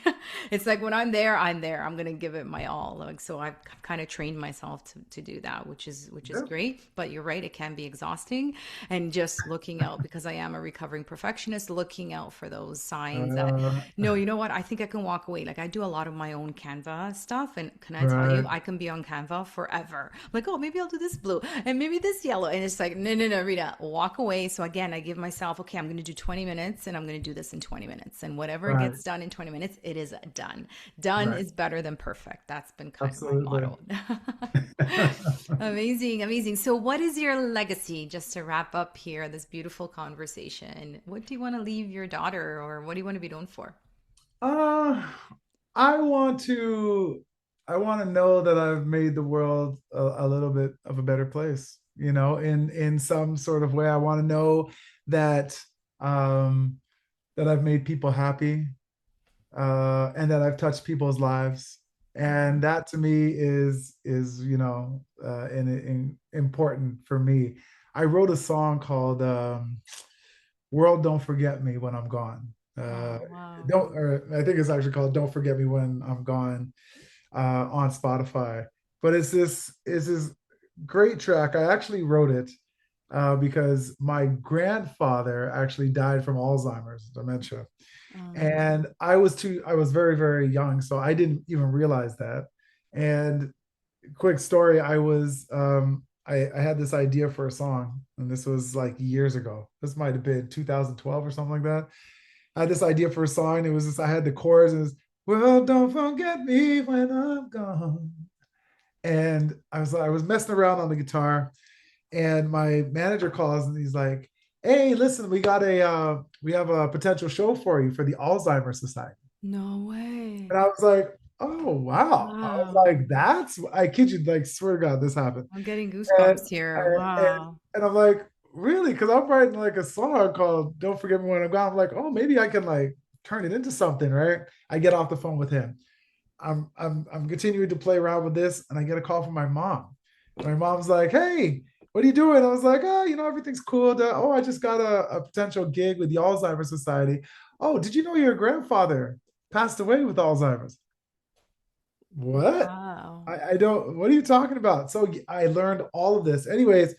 It's like when I'm there, I'm there. I'm gonna give it my all. Like so, I've kind of trained myself to do that, which is Yep. great. But you're right, it can be exhausting, and just looking out because I am a recovering perfectionist, looking out for those signs that Uh, no, you know what, I think I can walk away. Like I do a lot of my own Canva stuff, and can I tell you, right, I can be on Canva forever. Like oh, maybe I'll do this blue and maybe this yellow, and it's like no, no, no, Rita, walk away. So again, I give myself okay, I'm gonna do 20 minutes, and I'm gonna do this in 20 minutes, and whatever right, gets done in 20 minutes, it is done. Done right. is better than perfect. That's been kind of my Absolutely. motto. Amazing, amazing. So, what is your legacy? Just to wrap up here, this beautiful conversation. What do you want to leave your daughter, or what do you want to be known for? Uh, I want to I want to know that I've made the world a little bit of a better place, in some sort of way. I want to know that um that I've made people happy, and that I've touched people's lives. And that to me is important for me. I wrote a song called World Don't Forget Me When I'm Gone. Uh, Oh, wow. don't or I think it's actually called Don't Forget Me When I'm Gone, on Spotify. But it's this great track. I actually wrote it because my grandfather actually died from Alzheimer's dementia. Um, And I was very, very young, so I didn't even realize that. And quick story, I had this idea for a song, and this was like years ago. This might have been 2012 or something like that. I had this idea for a song. It was just I had the chorus, and it was, well, don't forget me when I'm gone. And I was messing around on the guitar, and my manager calls and he's like, "Hey, listen, we have a potential show for you for the Alzheimer's Society." no way. And I was like, "Oh wow!" I was Wow. like, I kid you, like, swear to God, this happened." I'm getting And goosebumps here. and, Wow. and I'm like, "Really?" Because I'm writing like a song called "Don't Forget Me When I'm Gone." I'm like, "Oh, maybe I can like turn it into something, right?" I get off the phone with him. I'm continuing to play around with this, and I get a call from my mom. My mom's like, "Hey, what are you doing?" I was like, "Oh, everything's cool. Oh, I just got a potential gig with the Alzheimer's Society." "Oh, did you know your grandfather passed away with Alzheimer's?" "What?" Wow. I don't. What are you talking about? So I learned all of this. Anyways,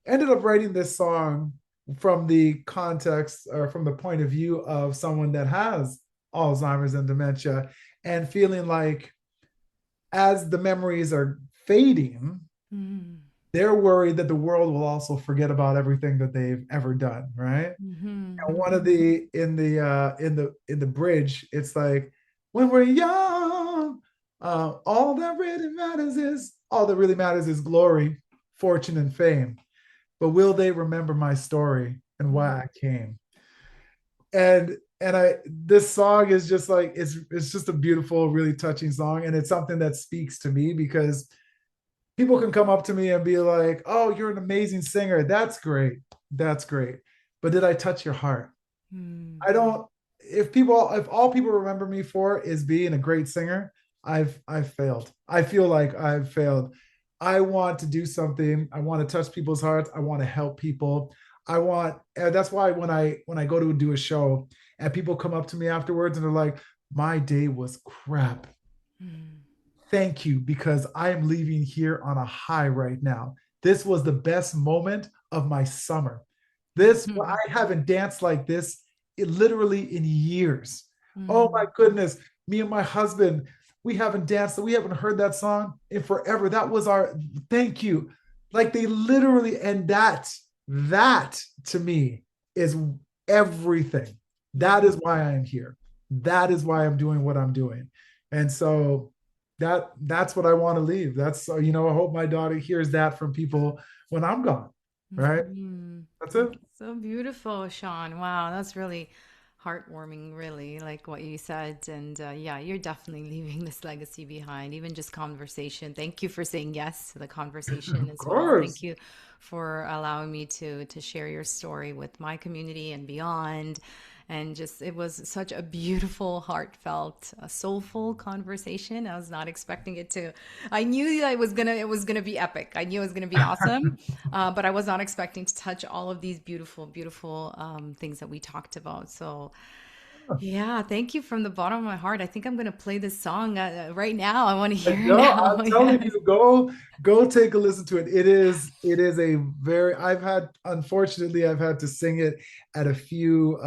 ended up writing this song from the context, or from the point of view of someone that has Alzheimer's and dementia, and feeling like as the memories are fading, Mm-hmm. they're worried that the world will also forget about everything that they've ever done, right? And one of Mm-hmm. the bridge, it's like, when we're young, all that really matters is glory, fortune, and fame. But will they remember my story and why I came? And I this song is just like, it's just a beautiful, really touching song, and it's something that speaks to me because people can come up to me and be like, "Oh, you're an amazing singer. That's great. That's great. But did I touch your heart?" Mm-hmm. I don't if all people remember me for is being a great singer, I've failed. I feel like I've failed. I want to do something. I want to touch people's hearts. I want to help people. And that's why when I go to do a show and people come up to me afterwards and they're like, "My day was crap. Thank you, because I am leaving here on a high right now. This was the best moment of my summer. Mm-hmm. I haven't danced like this literally in years. Oh my Mm-hmm. goodness, me and my husband, we haven't danced, we haven't heard that song in forever. That was our thank you." Like, they literally, and that to me is everything. That is why I am here. That is why I'm doing what I'm doing. And so that's what I want to leave. That's you know, I hope my daughter hears that from people when I'm gone, right? Mhm. That's it. So beautiful, Sean. Wow, that's really heartwarming, really, like what you said. And yeah, you're definitely leaving this legacy behind, even just conversation. Thank you for saying yes to the conversation Of as well. Thank course. you for allowing me to share your story with my community and beyond. And just it was such a beautiful, heartfelt, soulful conversation. I was not expecting it to. I knew that it was gonna be epic. I knew it was gonna be awesome, but I was not expecting to touch all of these beautiful, beautiful things that we talked about. So yeah, thank you from the bottom of my heart. I think I'm gonna play this song right now. I want to I hear it know. now. I'm telling Yes. you, go take a listen to it. It is a very I've had unfortunately I've had to sing it at a few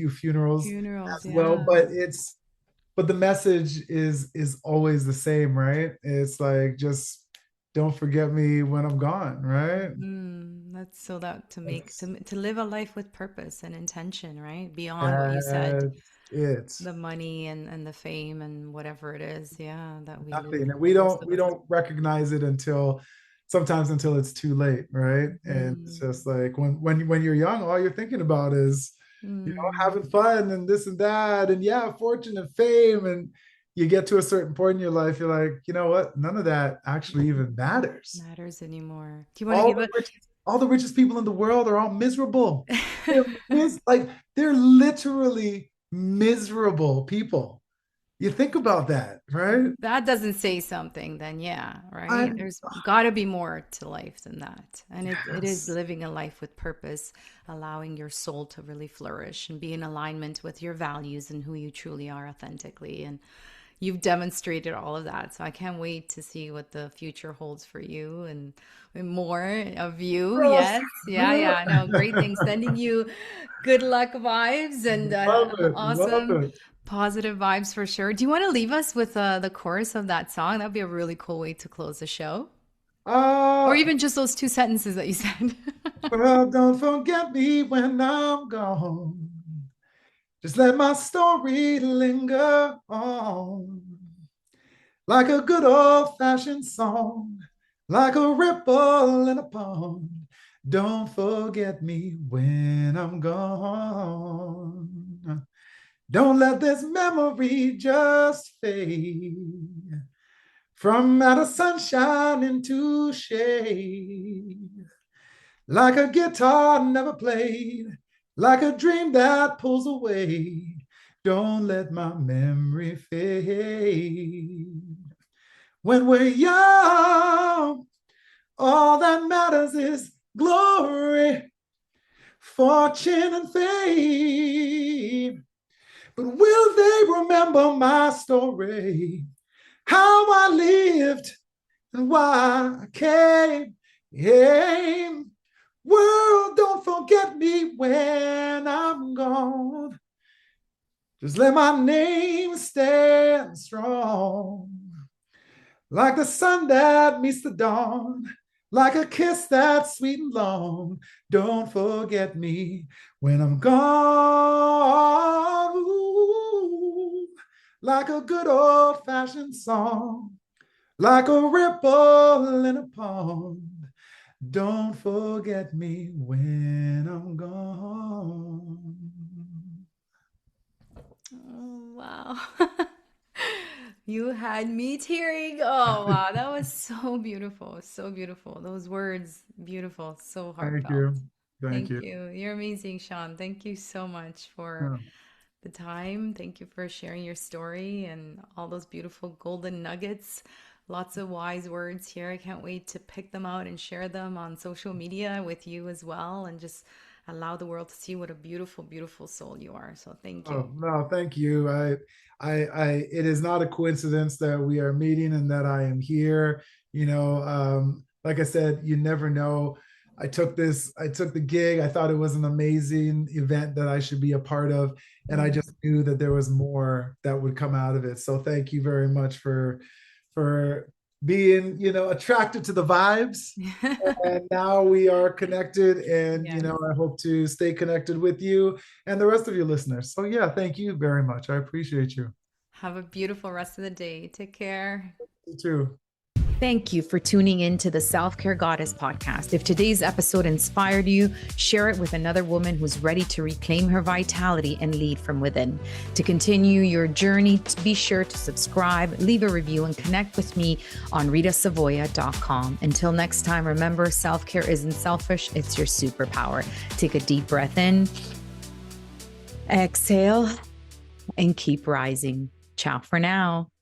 funerals Funerals, as well, yeah. but the message is always the same, right? It's like just don't forget me when I'm gone, right? That's so that to make That's to live a life with purpose and intention, right? Beyond what you said, that's it. the money and the fame and whatever it is, yeah, that we lose, Nothing. And most of we us. don't recognize it until sometimes until it's too late, right? And it's Mm, just like when you're young, all you're thinking about is, you know, mm, having fun and this and that, and yeah, fortune and fame. And you get to a certain point in your life, you're like, you know what? None of that actually even matters. matters anymore. Do you want to All give the it? richest, all the richest people in the world are all miserable. They're like they're literally miserable people. You think about that, right? That doesn't say something, then yeah, I right? There's got to be more to life than that. And it is yes. living a life with purpose, allowing your soul to really flourish and be in alignment with your values and who you truly are authentically. And you've demonstrated all of that. So I can't wait to see what the future holds for you and more of you. Yes. Yes. Yeah, yeah. No, great things. Sending you good luck vibes and Love it. Love awesome it. positive vibes for sure. Do you want to leave us with the chorus of that song? That'd be a really cool way to close the show. Or Uh, even just those two sentences that you said. well, don't forget me when I'm gone. Just let my story linger on like a good old fashioned song, like a ripple in a pond. Don't forget me when I'm gone. Don't let this memory just fade from out of sunshine into shade. Like a guitar never played, like a dream that pulls away. Don't let my memory fade. When we're young, all that matters is glory, fortune, and fame. But will they remember my story? How I lived and why I came? Yeah. World, don't forget me when I'm gone. Just let my name stand strong. Like the sun that meets the dawn, like a kiss that's sweet and long. Don't forget me when I'm gone. Ooh, like a good old fashioned song, like a ripple in a pond. Don't forget me when I'm gone. Oh, wow. You had me tearing. Oh, wow. That was so beautiful. So beautiful. Those words, beautiful. So Thank heartfelt. you. Thank Thank you. you. You're amazing, Sean. Thank you so much for Yeah. the time. Thank you for sharing your story and all those beautiful golden nuggets. Lots of wise words here. I can't wait to pick them out and share them on social media with you as well and just allow the world to see what a beautiful, beautiful soul you are. So thank you. Oh, no, thank you. It is not a coincidence that we are meeting and that I am here. You know, like I said, you never know. I took the gig. I thought it was an amazing event that I should be a part of. And I just knew that there was more that would come out of it. So thank you very much for being, you know, attracted to the vibes. And now we are connected, and you Yes. know, I hope to stay connected with you and the rest of your listeners. So yeah, thank you very much. I appreciate you. Have a beautiful rest of the day. Take care. You too. Thank you for tuning in to the Self-Care Goddess podcast. If today's episode inspired you, share it with another woman who's ready to reclaim her vitality and lead from within. To continue your journey, be sure to subscribe, leave a review, and connect with me on ritasavoya.com. Until next time, remember, self-care isn't selfish, it's your superpower. Take a deep breath in, exhale, and keep rising. Ciao for now.